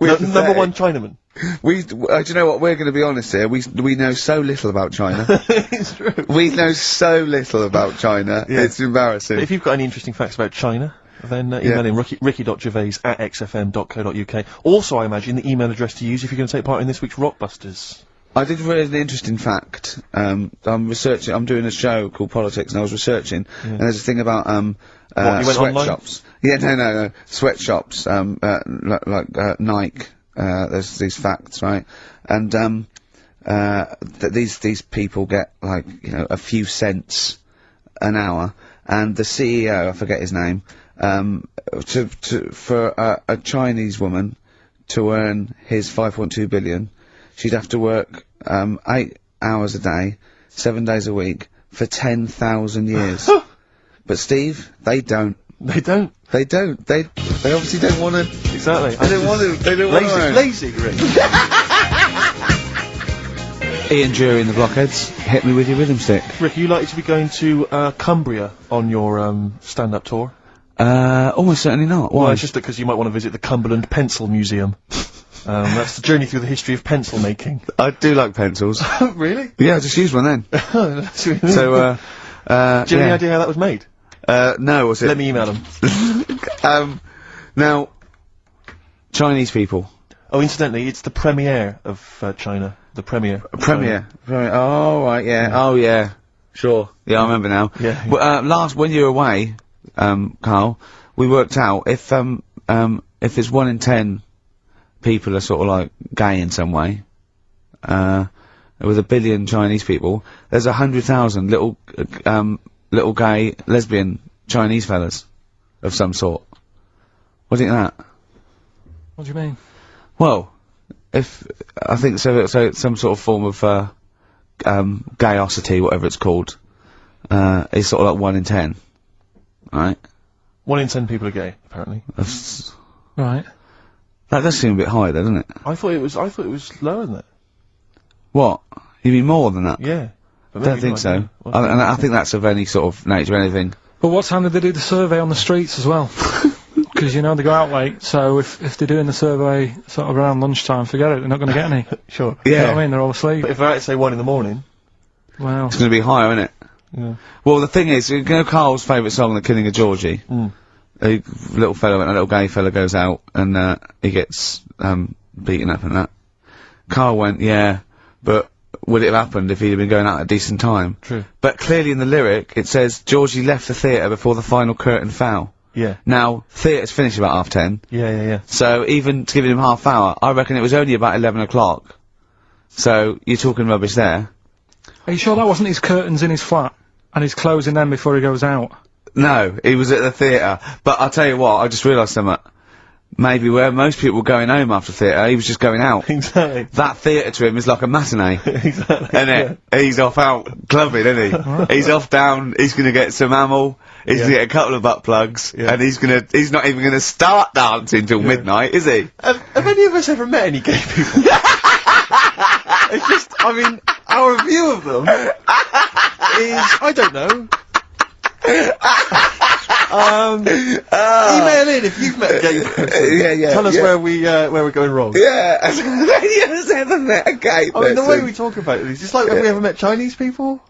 [SPEAKER 2] Number 1 Chinaman.
[SPEAKER 1] Do you know what? We're going to be honest here. We know so little about China.
[SPEAKER 2] It's true.
[SPEAKER 1] We know so little about China.
[SPEAKER 2] Yeah.
[SPEAKER 1] It's embarrassing.
[SPEAKER 2] If you've got any interesting facts about China, then email in ricky.gervais@xfm.co.uk. Also, I imagine the email address to use if you're going to take part in this week's Rockbusters.
[SPEAKER 1] I did read an interesting fact. I'm researching. I'm doing a show called Politics, and I was researching. And there's a thing about
[SPEAKER 2] you went online?
[SPEAKER 1] sweatshops. Yeah, no. Sweatshops. Like Nike. There's these facts, right? And that these people get like a few cents an hour, and the CEO, I forget his name, for a Chinese woman to earn his 5.2 billion, she'd have to work 8 hours a day, 7 days a week for 10,000 years. But Steve, they don't.
[SPEAKER 2] They don't.
[SPEAKER 1] They obviously don't want to.
[SPEAKER 2] Exactly.
[SPEAKER 1] They don't want to. They don't want to.
[SPEAKER 2] Lazy, Rick.
[SPEAKER 1] Ian Jury and the Blockheads, hit me with your rhythm stick.
[SPEAKER 2] Rick, are you likely to be going to Cumbria on your stand-up tour?
[SPEAKER 1] Almost certainly not. Why?
[SPEAKER 2] Well, it's just because you might want to visit the Cumberland Pencil Museum. That's the journey through the history of pencil making.
[SPEAKER 1] I do like pencils.
[SPEAKER 2] Really?
[SPEAKER 1] Yeah, I just used one then.
[SPEAKER 2] That's what you mean.
[SPEAKER 1] So,
[SPEAKER 2] do you have any idea how that was made?
[SPEAKER 1] no, what's it?
[SPEAKER 2] Let me email them.
[SPEAKER 1] Now, Chinese people.
[SPEAKER 2] Oh, incidentally, it's the premiere of China. The premiere.
[SPEAKER 1] Premier. Oh, right, yeah. Oh, yeah. Sure. Yeah, I remember now.
[SPEAKER 2] Yeah.
[SPEAKER 1] Well, when you were away, Carl, we worked out if it's 1 in 10 people are sort of like gay in some way, with 1 billion Chinese people, there's 100,000 little gay, lesbian Chinese fellas of some sort. What do you think of that?
[SPEAKER 5] What do you mean?
[SPEAKER 1] Well, I think so it's some sort of form of, gayosity, whatever it's called, is sort of like 1 in 10. Right?
[SPEAKER 2] 1 in 10 people are gay, apparently.
[SPEAKER 1] That's,
[SPEAKER 5] Right.
[SPEAKER 1] that does seem a bit high, doesn't it?
[SPEAKER 2] I thought it was lower than that.
[SPEAKER 1] What? You mean more than that?
[SPEAKER 2] Yeah. But
[SPEAKER 1] I don't
[SPEAKER 2] maybe
[SPEAKER 1] think
[SPEAKER 2] not,
[SPEAKER 1] so.
[SPEAKER 2] yeah.
[SPEAKER 1] And I think that's of any sort of nature, anything.
[SPEAKER 5] But what time did they do the survey on the streets as well? Because they go out late, so if they're doing the survey sort of around lunchtime, forget it, they're not going to get any.
[SPEAKER 2] Sure.
[SPEAKER 5] You know
[SPEAKER 1] Yeah.
[SPEAKER 5] what I mean? They're all asleep.
[SPEAKER 2] But if I had to say 1 in the morning,
[SPEAKER 5] Wow.
[SPEAKER 1] It's going to be higher, isn't it?
[SPEAKER 2] yeah.
[SPEAKER 1] Well, the thing is, Carl's favourite song, The Killing of Georgie.
[SPEAKER 2] Mm.
[SPEAKER 1] A little gay fella goes out and, he gets, beaten up and that. Carl went, yeah, but would it have happened if he'd been going out at a decent time?
[SPEAKER 2] True.
[SPEAKER 1] But clearly in the lyric, it says, Georgie left the theatre before the final curtain fell.
[SPEAKER 2] Yeah.
[SPEAKER 1] Now, theatres finish about 10:30.
[SPEAKER 2] Yeah.
[SPEAKER 1] So even to give him half hour, I reckon it was only about 11 o'clock. So you're talking rubbish there.
[SPEAKER 5] Are you sure that wasn't his curtains in his flat? And he's closing them before he goes out?
[SPEAKER 1] No, he was at the theatre. But I'll tell you what, I just realised something. Maybe where most people were going home after theatre, he was just going out.
[SPEAKER 2] Exactly.
[SPEAKER 1] That theatre to him is like a matinee.
[SPEAKER 2] Exactly.
[SPEAKER 1] Isn't it? He's off out clubbing, isn't he? He's off down, he's gonna get some ammo, he's gonna get a couple of butt plugs, and he's not even gonna start dancing till midnight, is he?
[SPEAKER 2] Have any of us ever met any gay people? It's just, I mean, our view of them is, I don't know. Email in if you've met a gay person. Tell us where we're going wrong.
[SPEAKER 1] Yeah, has any of us ever met a gay person?
[SPEAKER 2] I mean, the way we talk about it is just like, have we ever met Chinese people?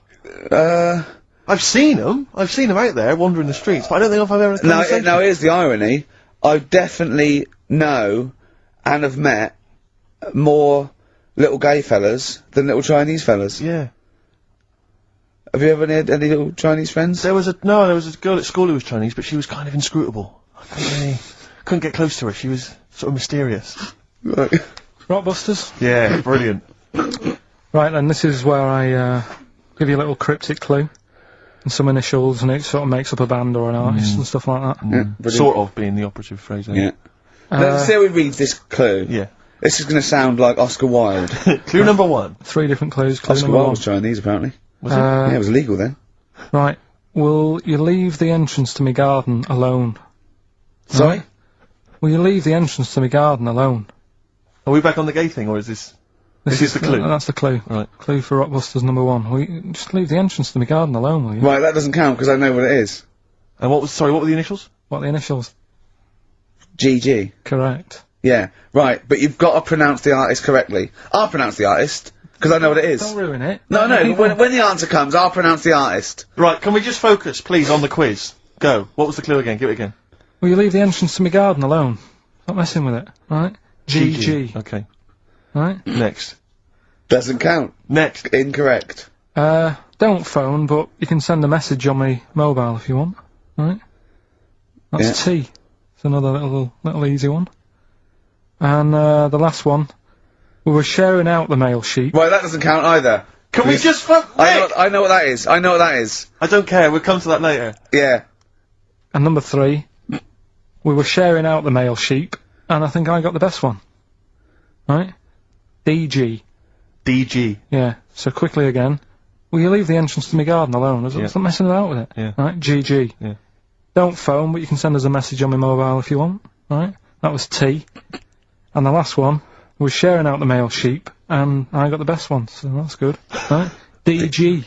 [SPEAKER 2] I've seen them out there wandering the streets, but I don't think I've ever had a conversation.
[SPEAKER 1] Now here's the irony. I definitely know and have met more little gay fellas than little Chinese fellas.
[SPEAKER 2] Yeah.
[SPEAKER 1] Have you ever had any little Chinese friends?
[SPEAKER 2] There was a girl at school who was Chinese, but she was kind of inscrutable. I couldn't get close to her. She was sort of mysterious.
[SPEAKER 1] Right.
[SPEAKER 5] Rockbusters?
[SPEAKER 2] Yeah, brilliant.
[SPEAKER 5] Right then, this is where I give you a little cryptic clue. And some initials, and it sort of makes up a band or an artist and stuff like that.
[SPEAKER 1] Yeah,
[SPEAKER 2] sort of being the operative phrase.
[SPEAKER 1] Yeah. Let's see how we read this clue.
[SPEAKER 2] Yeah.
[SPEAKER 1] This is going to sound like Oscar Wilde.
[SPEAKER 2] Clue number 1.
[SPEAKER 5] 3 different clues. Clue
[SPEAKER 1] Oscar
[SPEAKER 5] number
[SPEAKER 1] Wilde
[SPEAKER 5] 1.
[SPEAKER 1] was Chinese, apparently.
[SPEAKER 2] Was it?
[SPEAKER 1] Yeah, it was illegal then.
[SPEAKER 5] Right. Will you leave the entrance to my garden alone?
[SPEAKER 1] Sorry?
[SPEAKER 5] Right? Will you leave the entrance to my garden alone?
[SPEAKER 2] Are we back on the gay thing, or is this... This is the clue?
[SPEAKER 5] That's the clue.
[SPEAKER 2] Right.
[SPEAKER 5] Clue for Rockbusters number 1. Will you just leave the entrance to my garden alone, will you?
[SPEAKER 1] Right, that doesn't count because I know what it is.
[SPEAKER 2] And what were the initials?
[SPEAKER 5] What are the initials?
[SPEAKER 1] GG.
[SPEAKER 5] Correct.
[SPEAKER 1] Yeah, right, but you've got to pronounce the artist correctly. I'll pronounce the artist, because I know what it is.
[SPEAKER 5] Don't ruin it.
[SPEAKER 1] No, but when the answer comes, I'll pronounce the artist.
[SPEAKER 2] Right, can we just focus, please, on the quiz? Go. What was the clue again? Give it again.
[SPEAKER 5] Will you leave the entrance to my garden alone? Not messing with it, right? GG.
[SPEAKER 2] Okay.
[SPEAKER 5] Right?
[SPEAKER 2] Next.
[SPEAKER 1] Doesn't count.
[SPEAKER 2] Next.
[SPEAKER 1] Incorrect.
[SPEAKER 5] Don't phone, but you can send a message on my mobile if you want, right? That's T. It's another little easy one. And, the last one, we were sharing out the mail sheet.
[SPEAKER 1] Right, that doesn't count either.
[SPEAKER 2] Can we just
[SPEAKER 1] I know what that is. I know what that is.
[SPEAKER 2] I don't care, we'll come to that later.
[SPEAKER 1] Yeah.
[SPEAKER 5] And number 3, we were sharing out the male sheep, and I think I got the best one. Right? DG.
[SPEAKER 2] DG.
[SPEAKER 5] Yeah. So quickly again. Will you leave the entrance to my garden alone? Stop messing about with it.
[SPEAKER 2] Yeah.
[SPEAKER 5] Right? GG.
[SPEAKER 2] Yeah.
[SPEAKER 5] Don't phone, but you can send us a message on my mobile if you want. Right? That was T. And the last one was sharing out the male sheep, and I got the best one, so that's good. Right? DG.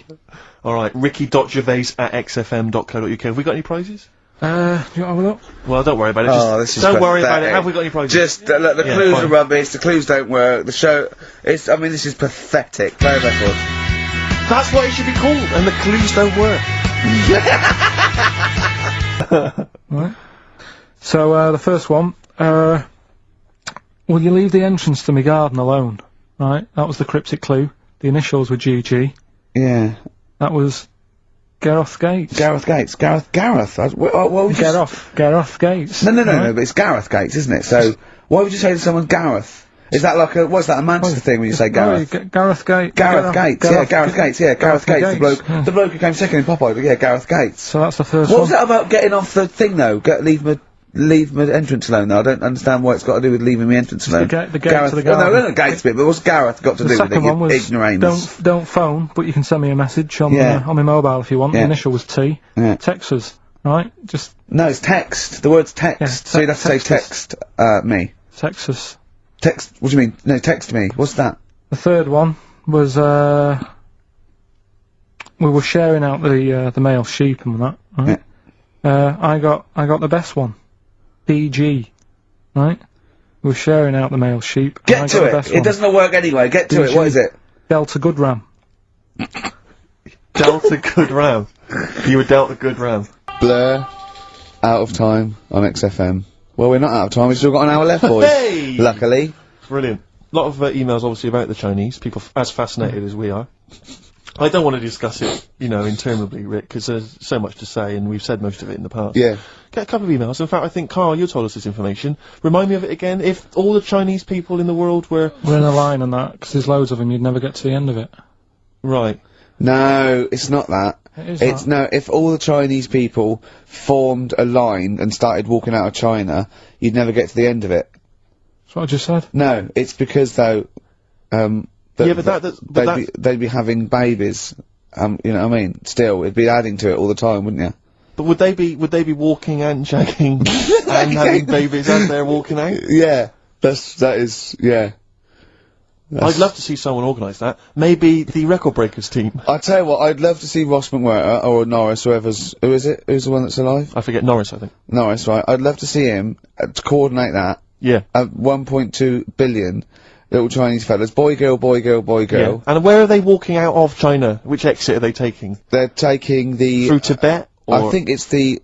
[SPEAKER 2] Alright, ricky.gervais@xfm.co.uk. Have we got any prizes?
[SPEAKER 5] Do you want to have a look?
[SPEAKER 2] Well, don't worry about it.
[SPEAKER 1] Oh, this is
[SPEAKER 2] don't worry about it.
[SPEAKER 1] pathetic.
[SPEAKER 2] Have we got any prizes?
[SPEAKER 1] Just, look, the
[SPEAKER 2] Yeah,
[SPEAKER 1] clues
[SPEAKER 2] fine.
[SPEAKER 1] are rubbish, the clues don't work, the show, I mean, this is pathetic. Play a record.
[SPEAKER 2] That's what it should be called, and the clues don't work.
[SPEAKER 5] Right. So, the first one, will you leave the entrance to my garden alone? Right, that was the cryptic clue. The initials were GG.
[SPEAKER 1] Yeah.
[SPEAKER 5] That was Gareth Gates.
[SPEAKER 1] Gareth Gates. Gareth. What would you
[SPEAKER 5] Gareth Gates.
[SPEAKER 1] No,
[SPEAKER 5] Right?
[SPEAKER 1] but it's Gareth Gates, isn't it? So, why would you say to someone Gareth? Is that like what's that, a Manchester thing when you say Gareth?
[SPEAKER 5] No, Gareth Gates.
[SPEAKER 1] Gareth Gates, yeah, Gareth Gates,
[SPEAKER 5] Gates,
[SPEAKER 1] the bloke who came second in Popeye, yeah, Gareth Gates.
[SPEAKER 5] So that's the first
[SPEAKER 1] What
[SPEAKER 5] one.
[SPEAKER 1] was that about getting off the thing though? Leave my entrance alone though. I don't understand what it's got to do with leaving my entrance alone.
[SPEAKER 5] The gate
[SPEAKER 1] Gareth,
[SPEAKER 5] to the garden.
[SPEAKER 1] no, the gates bit, but what's Gareth got to
[SPEAKER 5] The
[SPEAKER 1] do with
[SPEAKER 5] second
[SPEAKER 1] it,
[SPEAKER 5] one
[SPEAKER 1] you
[SPEAKER 5] was
[SPEAKER 1] ignoramus?
[SPEAKER 5] don't phone, but you can send me a message on
[SPEAKER 1] Yeah.
[SPEAKER 5] on my mobile if you want.
[SPEAKER 1] Yeah.
[SPEAKER 5] The initial was T.
[SPEAKER 1] Yeah.
[SPEAKER 5] Text us, right? Just
[SPEAKER 1] No, it's text. The word's text.
[SPEAKER 5] Yeah,
[SPEAKER 1] So you'd have to say
[SPEAKER 5] text
[SPEAKER 1] text, me.
[SPEAKER 5] text us.
[SPEAKER 1] Text, what do you mean? No, text me. What's that?
[SPEAKER 5] The third one was we were sharing out the male sheep and that. Right? I got the best one. DG, right? We were sharing out the male sheep. and I
[SPEAKER 1] Get
[SPEAKER 5] got
[SPEAKER 1] to
[SPEAKER 5] the
[SPEAKER 1] it.
[SPEAKER 5] best
[SPEAKER 1] It
[SPEAKER 5] one.
[SPEAKER 1] doesn't work anyway. Get to it. What is it?
[SPEAKER 5] Delta Good Ram.
[SPEAKER 2] Dealt a good round. You were dealt a good round.
[SPEAKER 1] Blur. Out of time on XFM. Well, we're not out of time. We've still got an hour left, boys.
[SPEAKER 2] Hey!
[SPEAKER 1] Luckily.
[SPEAKER 2] Brilliant. A lot of emails, obviously, about the Chinese. People as fascinated as we are. I don't want to discuss it, interminably, Rick, because there's so much to say, and we've said most of it in the past.
[SPEAKER 1] Yeah.
[SPEAKER 2] Get a couple of emails. In fact, I think, Carl, you told us this information. Remind me of it again. If all the Chinese people in the world were...
[SPEAKER 5] We're in a line on that, because there's loads of them, you'd never get to the end of it.
[SPEAKER 2] Right.
[SPEAKER 1] No, it's not that.
[SPEAKER 5] It's
[SPEAKER 1] no, if all the Chinese people formed a line and started walking out of China, you'd never get to the end of it.
[SPEAKER 5] That's what I just said.
[SPEAKER 1] No, it's because, though, they'd be having babies, you know what I mean? Still, it'd be adding to it all the time, wouldn't you?
[SPEAKER 2] But would they be walking and shagging and having babies as they're walking out?
[SPEAKER 1] Yeah, that is, yeah.
[SPEAKER 2] I'd love to see someone organise that. Maybe the Record Breakers team.
[SPEAKER 1] I tell you what, I'd love to see Ross McWhirter or Norris, who is it? Who's the one that's alive?
[SPEAKER 2] I forget, Norris, I think.
[SPEAKER 1] Norris, right. I'd love to see him to coordinate that.
[SPEAKER 2] Yeah.
[SPEAKER 1] 1.2 billion little Chinese fellas. Boy, girl, boy, girl, boy, girl.
[SPEAKER 2] Yeah. And where are they walking out of China? Which exit are they taking?
[SPEAKER 1] They're taking the...
[SPEAKER 2] Through Tibet? Or?
[SPEAKER 1] I think it's the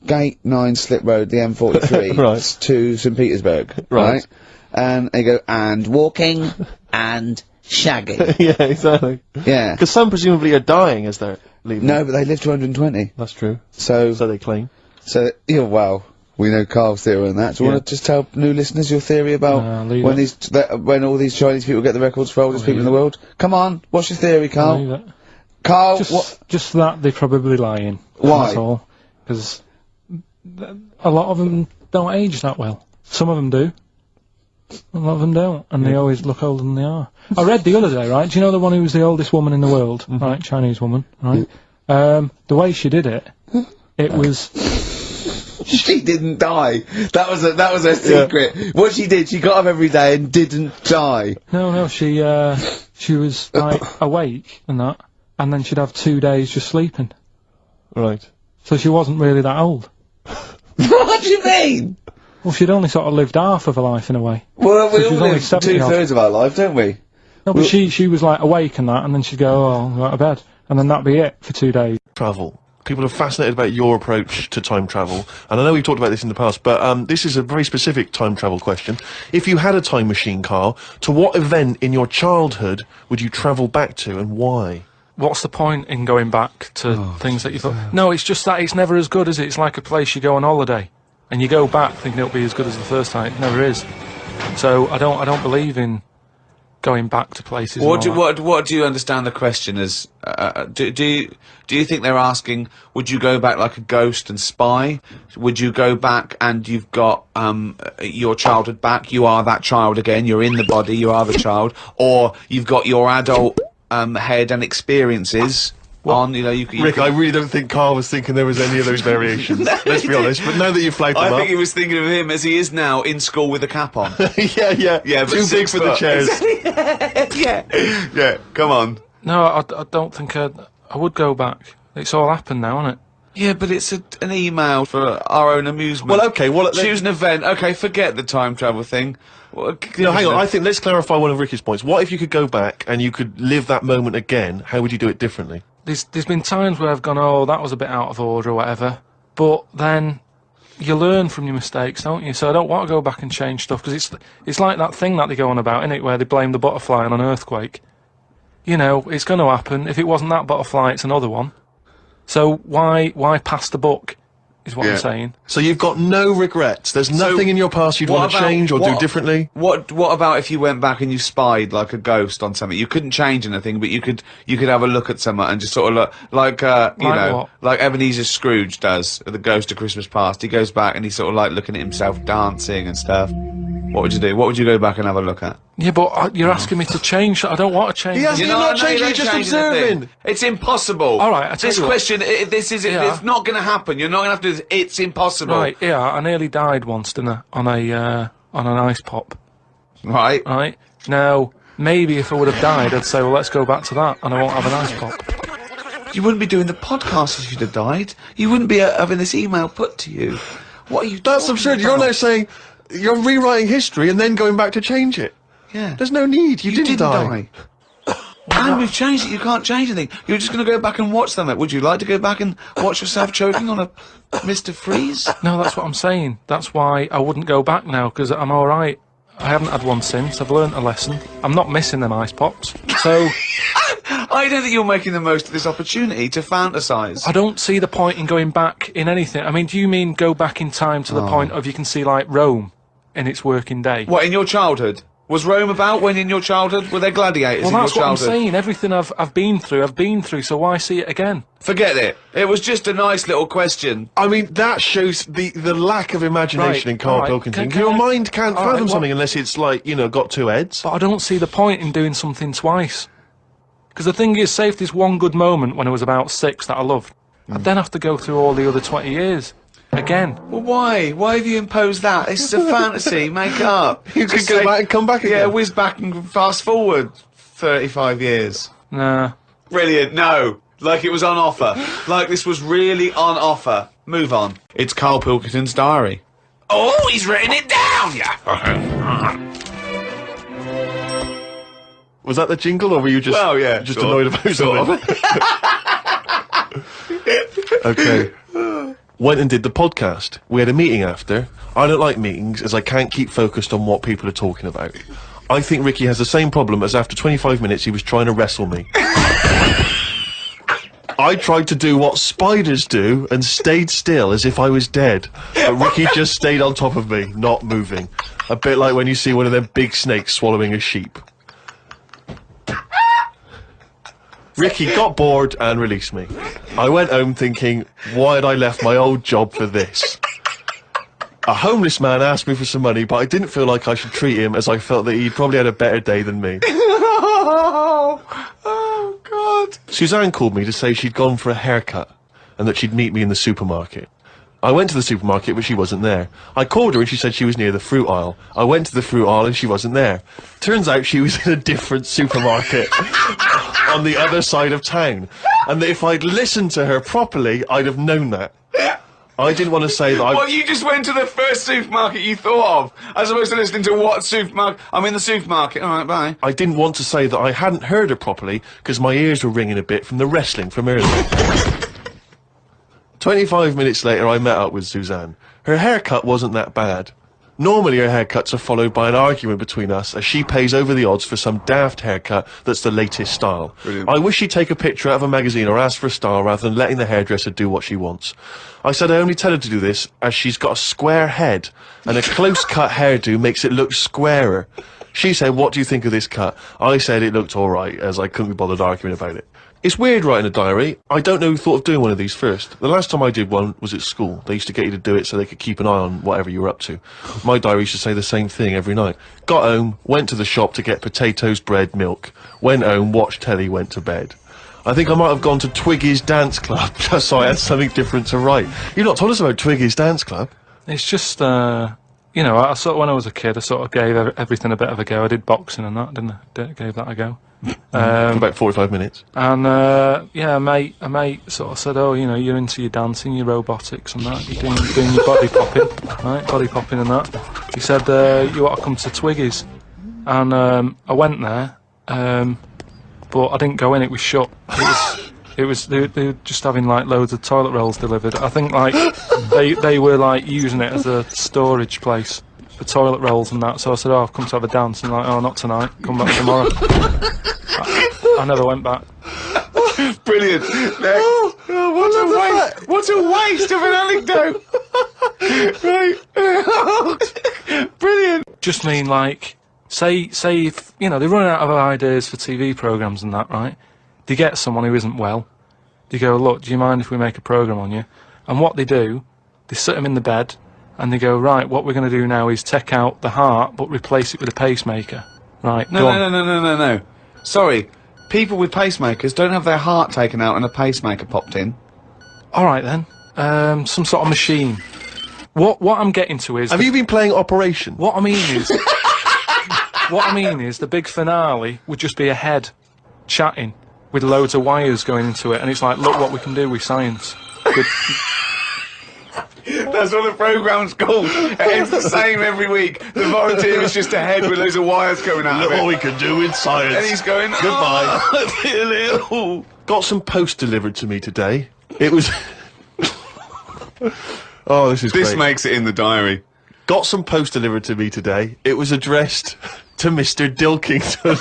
[SPEAKER 1] Gate 9 Slip Road, the M43,
[SPEAKER 2] right.
[SPEAKER 1] to St. Petersburg, right? And they go, and walking, and shagging.
[SPEAKER 2] Yeah, exactly.
[SPEAKER 1] Yeah.
[SPEAKER 2] Because some presumably are dying as they're leaving.
[SPEAKER 1] No, but they live to 120.
[SPEAKER 2] That's true.
[SPEAKER 1] So
[SPEAKER 2] they claim.
[SPEAKER 1] So, yeah, well, we know Carl's theory on that. Do you want to just tell new listeners your theory about when all these Chinese people get the records for oldest people in the world? Come on, what's your theory, Carl? Carl,
[SPEAKER 5] just that they're probably lying.
[SPEAKER 1] Why?
[SPEAKER 5] That's all. Because a lot of them don't age that well. Some of them do. A lot of them don't, and they always look older than they are. I read the other day, right? Do you know the one who was the oldest woman in the world, right? Chinese woman, right? The way she did it, it was.
[SPEAKER 1] She didn't die. That was her secret. Yeah. What she did, she got up every day and didn't die.
[SPEAKER 5] No, she was like awake and that, and then she'd have 2 days just sleeping.
[SPEAKER 2] Right.
[SPEAKER 5] So she wasn't really that old.
[SPEAKER 1] What do you mean?
[SPEAKER 5] Well, she'd only sort of lived half of her life in a way.
[SPEAKER 1] Well, we
[SPEAKER 5] so
[SPEAKER 1] all live 2/3 of our life, don't we?
[SPEAKER 5] No, but she was like awake and that, and then she'd go, oh, I'll go out of bed, and then that'd be it for 2 days.
[SPEAKER 2] Travel. People are fascinated about your approach to time travel, and I know we've talked about this in the past, but this is a very specific time travel question. If you had a time machine, Carl, to what event in your childhood would you travel back to, and why?
[SPEAKER 3] What's the point in going back to things that you thought? No, it's just that it's never as good, is it? It's like a place you go on holiday, and you go back thinking it'll be as good as the first time. It never is. So I don't believe in going back to places.
[SPEAKER 4] What do you understand the question as? Do you think they're asking, would you go back like a ghost and spy? Would you go back and you've got your childhood back? You are that child again. You're in the body. You are the child, or you've got your adult head and experiences.
[SPEAKER 2] Rick, I really don't think Carl was thinking there was any of those variations. Let's be honest. But now that you've flagged them up,
[SPEAKER 4] I think he was thinking of him as he is now in school with a cap on.
[SPEAKER 2] yeah.
[SPEAKER 4] But
[SPEAKER 2] too big for the chairs.
[SPEAKER 4] yeah. Come on.
[SPEAKER 3] No, I don't think I would go back. It's all happened now, isn't it?
[SPEAKER 4] Yeah, but it's an email for our own amusement.
[SPEAKER 2] Well, okay.
[SPEAKER 4] Choose an event. Okay, forget the time travel thing.
[SPEAKER 2] Hang on. I think let's clarify one of Ricky's points. What if you could go back and you could live that moment again? How would you do it differently?
[SPEAKER 3] There's been times where I've gone, oh, that was a bit out of order or whatever, but then you learn from your mistakes, don't you? So I don't want to go back and change stuff, because it's like that thing that they go on about, innit, where they blame the butterfly on an earthquake. You know, it's going to happen. If it wasn't that butterfly, it's another one. So why pass the buck, is what I'm saying.
[SPEAKER 2] So you've got no regrets. There's nothing in your past you'd want to change or do differently?
[SPEAKER 4] What about if you went back and you spied like a ghost on something? You couldn't change anything, but you could have a look at someone and just sort of look like like Ebenezer Scrooge does at the Ghost of Christmas Past. He goes back and he's sort of like looking at himself dancing and stuff. What would you do? What would you go back and have a look at?
[SPEAKER 3] Yeah, but you're asking me to change. I don't want to change.
[SPEAKER 2] You're not changing, you're just observing.
[SPEAKER 4] It's impossible.
[SPEAKER 3] All right,
[SPEAKER 4] this question, it's not going to happen. You're not going to have to do this. It's impossible.
[SPEAKER 3] Right, yeah, I nearly died once, didn't I, on an ice pop.
[SPEAKER 4] Right.
[SPEAKER 3] Right. Now, maybe if I would have died, I'd say, well, let's go back to that, and I won't have an ice pop.
[SPEAKER 4] You wouldn't be doing the podcast if you'd have died. You wouldn't be having this email put to you. What are you
[SPEAKER 2] That's absurd.
[SPEAKER 4] about?
[SPEAKER 2] You're now saying you're rewriting history and then going back to change it.
[SPEAKER 4] Yeah.
[SPEAKER 2] There's no need. You didn't die.
[SPEAKER 4] And we've changed it. You can't change anything. You're just going to go back and watch them. Would you like to go back and watch yourself choking on a Mr. Freeze?
[SPEAKER 3] No, that's what I'm saying. That's why I wouldn't go back now, because I'm all right. I haven't had one since. I've learnt a lesson. I'm not missing them ice pops. So
[SPEAKER 4] I don't think you're making the most of this opportunity to fantasise.
[SPEAKER 3] I don't see the point in going back in anything. I mean, do you mean go back in time to the point of you can see, like, Rome in its working day?
[SPEAKER 4] What, in your childhood? Was Rome about when in your childhood? Were there gladiators in your
[SPEAKER 3] That's what I'm
[SPEAKER 4] childhood?
[SPEAKER 3] saying. Everything I've been through, so why see it again?
[SPEAKER 4] Forget it. It was just a nice little question.
[SPEAKER 2] I mean, that shows the lack of imagination
[SPEAKER 3] Right,
[SPEAKER 2] in Karl
[SPEAKER 3] alright,
[SPEAKER 2] Pilkington.
[SPEAKER 3] can
[SPEAKER 2] Your
[SPEAKER 3] I-
[SPEAKER 2] mind can't
[SPEAKER 3] alright,
[SPEAKER 2] fathom
[SPEAKER 3] what-
[SPEAKER 2] something unless it's, like, you know, got two heads.
[SPEAKER 3] But I don't see the point in doing something twice. Because the thing is, say if there's one good moment when I was about 6 that I loved, I'd then have to go through all the other 20 years. Again.
[SPEAKER 4] Well, why? Why have you imposed that? This is a fantasy. Make it up.
[SPEAKER 2] You could go back and come back again.
[SPEAKER 4] Yeah, whiz back and fast forward 35 years.
[SPEAKER 3] Nah.
[SPEAKER 4] Brilliant. No. Like it was on offer. Like this was really on offer. Move on. It's Karl Pilkington's diary. Oh, he's written it down, yeah.
[SPEAKER 2] Was that the jingle, or were you just,
[SPEAKER 4] Well, yeah,
[SPEAKER 2] just
[SPEAKER 4] sort
[SPEAKER 2] annoyed
[SPEAKER 4] of,
[SPEAKER 2] about
[SPEAKER 4] sort
[SPEAKER 2] something? Okay. Went and did the podcast. We had a meeting after. I don't like meetings, as I can't keep focused on what people are talking about. I think Ricky has the same problem as after 25 minutes he was trying to wrestle me. I tried to do what spiders do and stayed still as if I was dead. But Ricky just stayed on top of me, not moving. A bit like when you see one of them big snakes swallowing a sheep. Ricky got bored and released me. I went home thinking, why had I left my old job for this? A homeless man asked me for some money, but I didn't feel like I should treat him, as I felt that he'd probably had a better day than me.
[SPEAKER 4] Oh, God.
[SPEAKER 2] Suzanne called me to say she'd gone for a haircut and that she'd meet me in the supermarket. I went to the supermarket, but she wasn't there. I called her and she said she was near the fruit aisle. I went to the fruit aisle and she wasn't there. Turns out she was in a different supermarket on the other side of town. And that if I'd listened to her properly, I'd have known that. I didn't want to say that
[SPEAKER 4] Well, you just went to the first supermarket you thought of, as opposed to listening to what supermarket. I'm in the supermarket. All right, bye.
[SPEAKER 2] I didn't want to say that I hadn't heard her properly, because my ears were ringing a bit from the wrestling from earlier. 25 minutes later, I met up with Suzanne. Her haircut wasn't that bad. Normally her haircuts are followed by an argument between us, as she pays over the odds for some daft haircut that's the latest style.
[SPEAKER 4] Brilliant.
[SPEAKER 2] I wish she'd take a picture out of a magazine or ask for a style rather than letting the hairdresser do what she wants. I said I only tell her to do this as she's got a square head, and a close-cut hairdo makes it look squarer. She said, what do you think of this cut? I said it looked alright, as I couldn't be bothered arguing about it. It's weird writing a diary. I don't know who thought of doing one of these first. The last time I did one was at school. They used to get you to do it so they could keep an eye on whatever you were up to. My diary used to say the same thing every night. Got home, went to the shop to get potatoes, bread, milk. Went home, watched telly, went to bed. I think I might have gone to Twiggy's dance club just so I had something different to write. You've not told us about Twiggy's dance club.
[SPEAKER 3] It's just, you know, I sort of, when I was a kid, I sort of gave everything a bit of a go. I did boxing and that, didn't I? Gave that a go.
[SPEAKER 2] For about 45 minutes.
[SPEAKER 3] And, yeah, a mate sort of said, oh, you know, you're into your dancing, your robotics and that, you're doing your body popping, right, body popping and that. He said, you ought to come to Twiggy's. And, I went there, but I didn't go in, it was shut. They were just having, like, loads of toilet rolls delivered. I think, like, they were, like, using it as a storage place for toilet rolls and that. So I said, oh, I've come to have a dance. And like, oh, not tonight. Come back tomorrow. I never went back.
[SPEAKER 4] Brilliant. What a waste of an anecdote. Right. Brilliant.
[SPEAKER 3] Just mean, like, say if, you know, they run out of ideas for TV programmes and that, right? They get someone who isn't well. They go, look, do you mind if we make a programme on you? And what they do, they sit them in the bed and they go, right, what we're going to do now is take out the heart but replace it with a pacemaker. Right, go on.
[SPEAKER 4] No. Sorry. People with pacemakers don't have their heart taken out and a pacemaker popped in.
[SPEAKER 3] All right, then. Some sort of machine. What I'm getting to is...
[SPEAKER 2] Have you been playing Operation?
[SPEAKER 3] What I mean is the big finale would just be a head chatting with loads of wires going into it, and it's like, look what we can do with science.
[SPEAKER 4] That's what the programme's called. It's the same every week. The volunteer is just a head with loads of wires coming out of it.
[SPEAKER 2] Look what we can do with science.
[SPEAKER 4] And he's going,
[SPEAKER 2] Goodbye.
[SPEAKER 4] oh, I feel ill.
[SPEAKER 2] Got some post delivered to me today. It was... Oh, this is
[SPEAKER 4] This
[SPEAKER 2] great.
[SPEAKER 4] makes it in the diary.
[SPEAKER 2] Got some post delivered to me today. It was addressed to Mr. Dilkington.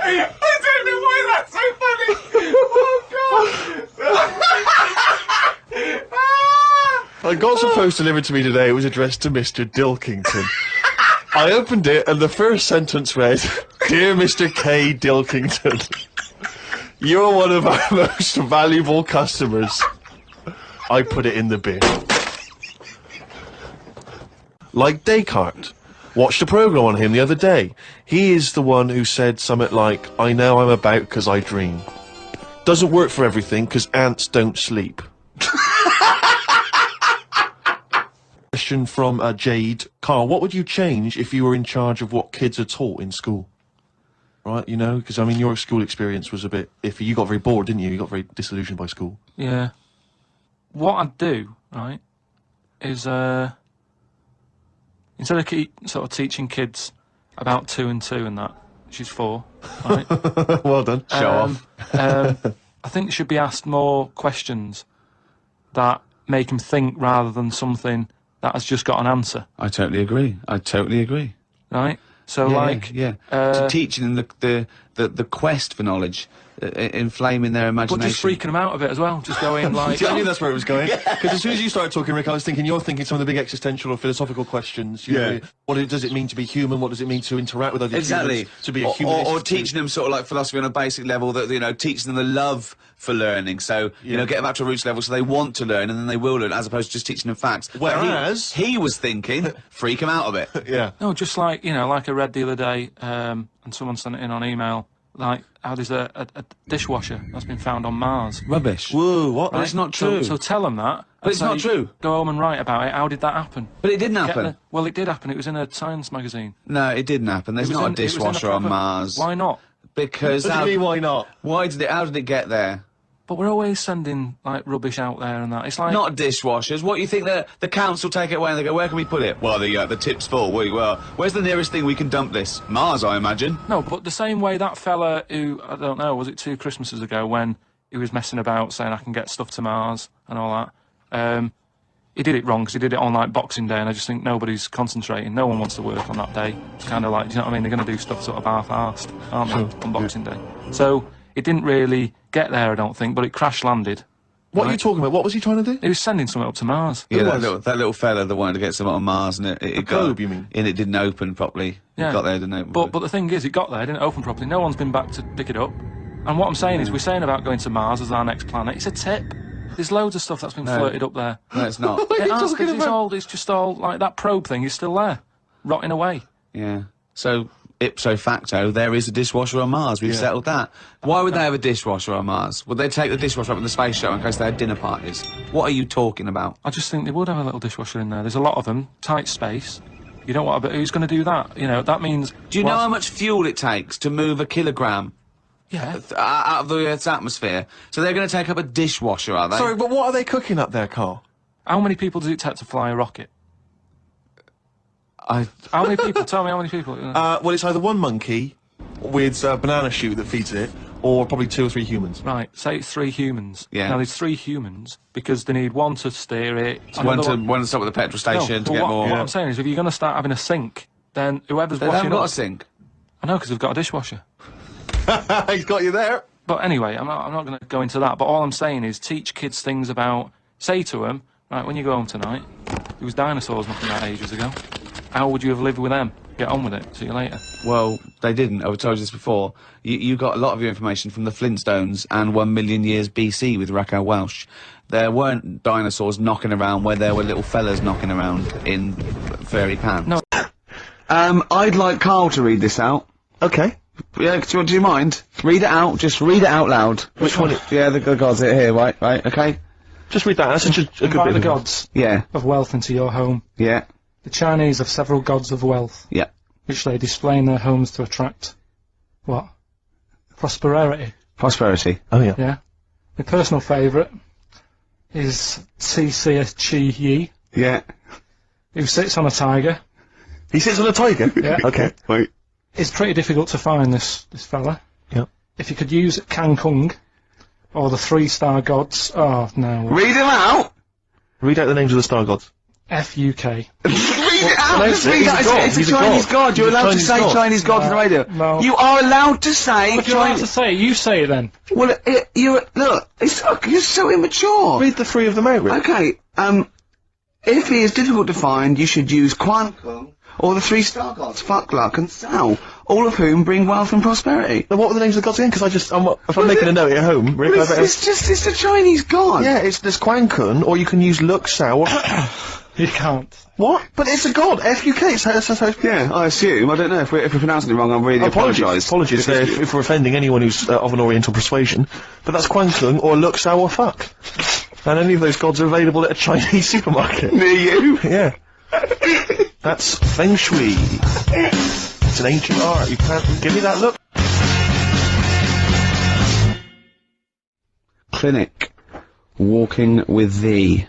[SPEAKER 4] I don't know why that's so funny. Oh God!
[SPEAKER 2] I got some post delivered to me today. It was addressed to Mr. Dilkington. I opened it, and the first sentence read, "Dear Mr. K. Dilkington, you're one of our most valuable customers." I put it in the bin. Like Descartes. Watched a programme on him the other day. He is the one who said something like, "I know I'm about because I dream." Doesn't work for everything, because ants don't sleep. Question from Jade. Carl, what would you change if you were in charge of what kids are taught in school? Right, you know, because, I mean, your school experience was a bit iffy. You got very bored, didn't you? You got very disillusioned by school.
[SPEAKER 5] Yeah. What I'd do, right, is, instead of sort of teaching kids about 2 and 2 and that, she's 4, right?
[SPEAKER 2] Well done.
[SPEAKER 4] Show off.
[SPEAKER 5] I think they should be asked more questions that make them think rather than something that has just got an answer,
[SPEAKER 1] I totally agree.
[SPEAKER 5] right? So,
[SPEAKER 1] To teaching them the quest for knowledge, inflaming their
[SPEAKER 5] but
[SPEAKER 1] imagination.
[SPEAKER 5] just freaking them out a bit as well, just going like...
[SPEAKER 2] I knew that's where it was going. Because as soon as you started talking, Rick, I was thinking you're thinking some of the big existential or philosophical questions. You know, what does it mean to be human? What does it mean to interact with other humans? To be a humanist?
[SPEAKER 1] Or teaching them sort of like philosophy on a basic level, that, you know, teaching them the love for learning. So, you know, get them up to a roots level so they want to learn and then they will learn, as opposed to just teaching them facts.
[SPEAKER 2] Whereas...
[SPEAKER 1] He was thinking, freak them out a bit.
[SPEAKER 2] Yeah.
[SPEAKER 5] No, just like, you know, like I read the other day, and someone sent it in on email, like, how there's a dishwasher that's been found on Mars.
[SPEAKER 1] Rubbish.
[SPEAKER 2] Whoa, what?
[SPEAKER 1] But it's not true.
[SPEAKER 5] So tell them that.
[SPEAKER 1] But it's not true.
[SPEAKER 5] Go home and write about it. How did that happen?
[SPEAKER 1] But it didn't happen.
[SPEAKER 5] Well, it did happen. It was in a science magazine.
[SPEAKER 1] No, it didn't happen. There's
[SPEAKER 5] It was
[SPEAKER 1] not
[SPEAKER 5] in-
[SPEAKER 1] a
[SPEAKER 5] it was in
[SPEAKER 1] dishwasher on
[SPEAKER 5] proper-
[SPEAKER 1] Mars.
[SPEAKER 5] Why not?
[SPEAKER 1] Because
[SPEAKER 2] What do you mean, why not?
[SPEAKER 1] how did it get there?
[SPEAKER 5] But we're always sending, like, rubbish out there and that. It's like...
[SPEAKER 1] Not dishwashers. What, you think the council take it away and they go, where can we put it? Well, the tip's full. Well, where's the nearest thing we can dump this? Mars, I imagine.
[SPEAKER 5] No, but the same way that fella who, I don't know, was it 2 Christmases ago, when he was messing about saying I can get stuff to Mars and all that, he did it wrong because he did it on, like, Boxing Day, and I just think nobody's concentrating. No one wants to work on that day. It's kind of like, do you know what I mean? They're going to do stuff sort of half-arsed, aren't they, on Boxing Day? So it didn't really get there, I don't think, but it crash-landed.
[SPEAKER 2] What are you talking about? What was he trying to do?
[SPEAKER 5] He was sending something up to Mars.
[SPEAKER 1] Yeah, that little fella that wanted to get something on Mars, and it got...
[SPEAKER 2] probe, you mean?
[SPEAKER 1] And it didn't open properly.
[SPEAKER 5] Yeah.
[SPEAKER 1] It got there, didn't open
[SPEAKER 5] But the thing is, it got there, it didn't open properly. No one's been back to pick it up. And what I'm saying is, we're saying about going to Mars as our next planet. It's a tip. There's loads of stuff that's been flirted up there.
[SPEAKER 1] No, it's not.
[SPEAKER 2] What are you
[SPEAKER 5] It has,
[SPEAKER 2] talking
[SPEAKER 5] 'cause
[SPEAKER 2] about?
[SPEAKER 5] it's just all, like, that probe thing is still there, rotting away.
[SPEAKER 1] Yeah. So, ipso facto, there is a dishwasher on Mars. We've settled that. Why would they have a dishwasher on Mars? Would they take the dishwasher up in the space shuttle in case they had dinner parties? What are you talking about?
[SPEAKER 5] I just think they would have a little dishwasher in there. There's a lot of them, tight space. You don't want to, but who's going to do that? You know, that means...
[SPEAKER 1] Do you know how much fuel it takes to move a kilogram
[SPEAKER 5] Yeah.
[SPEAKER 1] out of the Earth's atmosphere? So they're going to take up a dishwasher, are they?
[SPEAKER 2] Sorry, but what are they cooking up there, Carl?
[SPEAKER 5] How many people does it take to fly a rocket?
[SPEAKER 1] I...
[SPEAKER 5] How many people? Tell me how many people.
[SPEAKER 2] Well, it's either one monkey with a banana shoot that feeds it, or probably 2 or 3 humans.
[SPEAKER 5] Right, say it's 3 humans.
[SPEAKER 1] Yeah.
[SPEAKER 5] Now, there's 3 humans, because they need one to steer it.
[SPEAKER 1] One
[SPEAKER 5] another
[SPEAKER 1] to stop at the petrol station to
[SPEAKER 5] but
[SPEAKER 1] get
[SPEAKER 5] what,
[SPEAKER 1] more...
[SPEAKER 5] What I'm saying is, if you're going to start having a sink, then whoever's
[SPEAKER 1] They
[SPEAKER 5] washing
[SPEAKER 1] haven't got
[SPEAKER 5] up...
[SPEAKER 1] a sink.
[SPEAKER 5] I know, because they've got a dishwasher.
[SPEAKER 2] He's got you there.
[SPEAKER 5] But anyway, I'm not going to go into that. But all I'm saying is, teach kids things about... Say to them, right, when you go home tonight, there was dinosaurs knocking about ages ago. How would you have lived with them? Get on with it. See you later.
[SPEAKER 1] Well, they didn't. I've told you this before. You got a lot of your information from the Flintstones and 1 million years BC with Raquel Welch. There weren't dinosaurs knocking around where there were little fellas knocking around in furry pants.
[SPEAKER 5] No.
[SPEAKER 1] I'd like Carl to read this out.
[SPEAKER 2] Okay.
[SPEAKER 1] Yeah, do you mind? Read it out. Just read it out loud.
[SPEAKER 2] Which one?
[SPEAKER 1] Yeah, the gods are here. Right, okay.
[SPEAKER 2] Just read that. That's such a good
[SPEAKER 5] Invite
[SPEAKER 2] bit
[SPEAKER 5] the
[SPEAKER 2] of
[SPEAKER 5] gods
[SPEAKER 1] Yeah,
[SPEAKER 5] of wealth into your home.
[SPEAKER 1] yeah,
[SPEAKER 5] The Chinese have several gods of wealth,
[SPEAKER 1] yeah.
[SPEAKER 5] which they display in their homes to attract... What? Prosperity.
[SPEAKER 1] Prosperity.
[SPEAKER 2] Oh, yeah.
[SPEAKER 5] Yeah. My personal favourite is Chi Yi,
[SPEAKER 1] Yeah.
[SPEAKER 5] who sits on a tiger.
[SPEAKER 2] He sits on a tiger?
[SPEAKER 5] Yeah.
[SPEAKER 2] Okay.
[SPEAKER 1] Wait.
[SPEAKER 5] It's pretty difficult to find this fella.
[SPEAKER 2] Yeah.
[SPEAKER 5] If you could use Kang Kung, or the 3-star gods. Oh, no.
[SPEAKER 1] Read them out!
[SPEAKER 2] Read out the names of the star gods.
[SPEAKER 5] F-U-K.
[SPEAKER 1] Read it out!
[SPEAKER 2] no,
[SPEAKER 1] Just read
[SPEAKER 2] he's
[SPEAKER 1] it out.
[SPEAKER 2] a god.
[SPEAKER 1] It's a
[SPEAKER 2] He's a
[SPEAKER 1] Chinese
[SPEAKER 2] god.
[SPEAKER 1] god. You're
[SPEAKER 2] He's a
[SPEAKER 1] allowed to
[SPEAKER 2] Chinese
[SPEAKER 1] say
[SPEAKER 2] god.
[SPEAKER 1] Chinese god on the radio.
[SPEAKER 5] No.
[SPEAKER 1] You are allowed to say
[SPEAKER 5] If you're allowed to
[SPEAKER 1] Chinese...
[SPEAKER 5] say it, you say it then.
[SPEAKER 1] Well, look, you're so immature.
[SPEAKER 2] Read the 3 of them out, Rick.
[SPEAKER 1] Okay, if he is difficult to find, you should use Quan Kung or the 3-star gods, Fuck, Luck and Sao, all of whom bring wealth and prosperity.
[SPEAKER 2] Now, what were the names of the gods again? Because if I'm making a note at home, Rick,
[SPEAKER 1] Well, it's a Chinese god.
[SPEAKER 2] yeah, there's Quan Kun, or you can use Luk Sao, or...
[SPEAKER 5] You can't.
[SPEAKER 2] What? But it's a god, F-U-K, that's how it's...
[SPEAKER 1] Yeah, I assume. I don't know if we're pronouncing it wrong. I really apologise.
[SPEAKER 2] Apologies if we're offending anyone who's of an Oriental persuasion. But that's Quan Kun, or Luk Sao, or Fuck. And any of those gods are available at a Chinese supermarket.
[SPEAKER 1] Near you.
[SPEAKER 2] Yeah. That's Feng Shui. It's an ancient art. You can't give me that look.
[SPEAKER 1] Clinic. Walking with thee.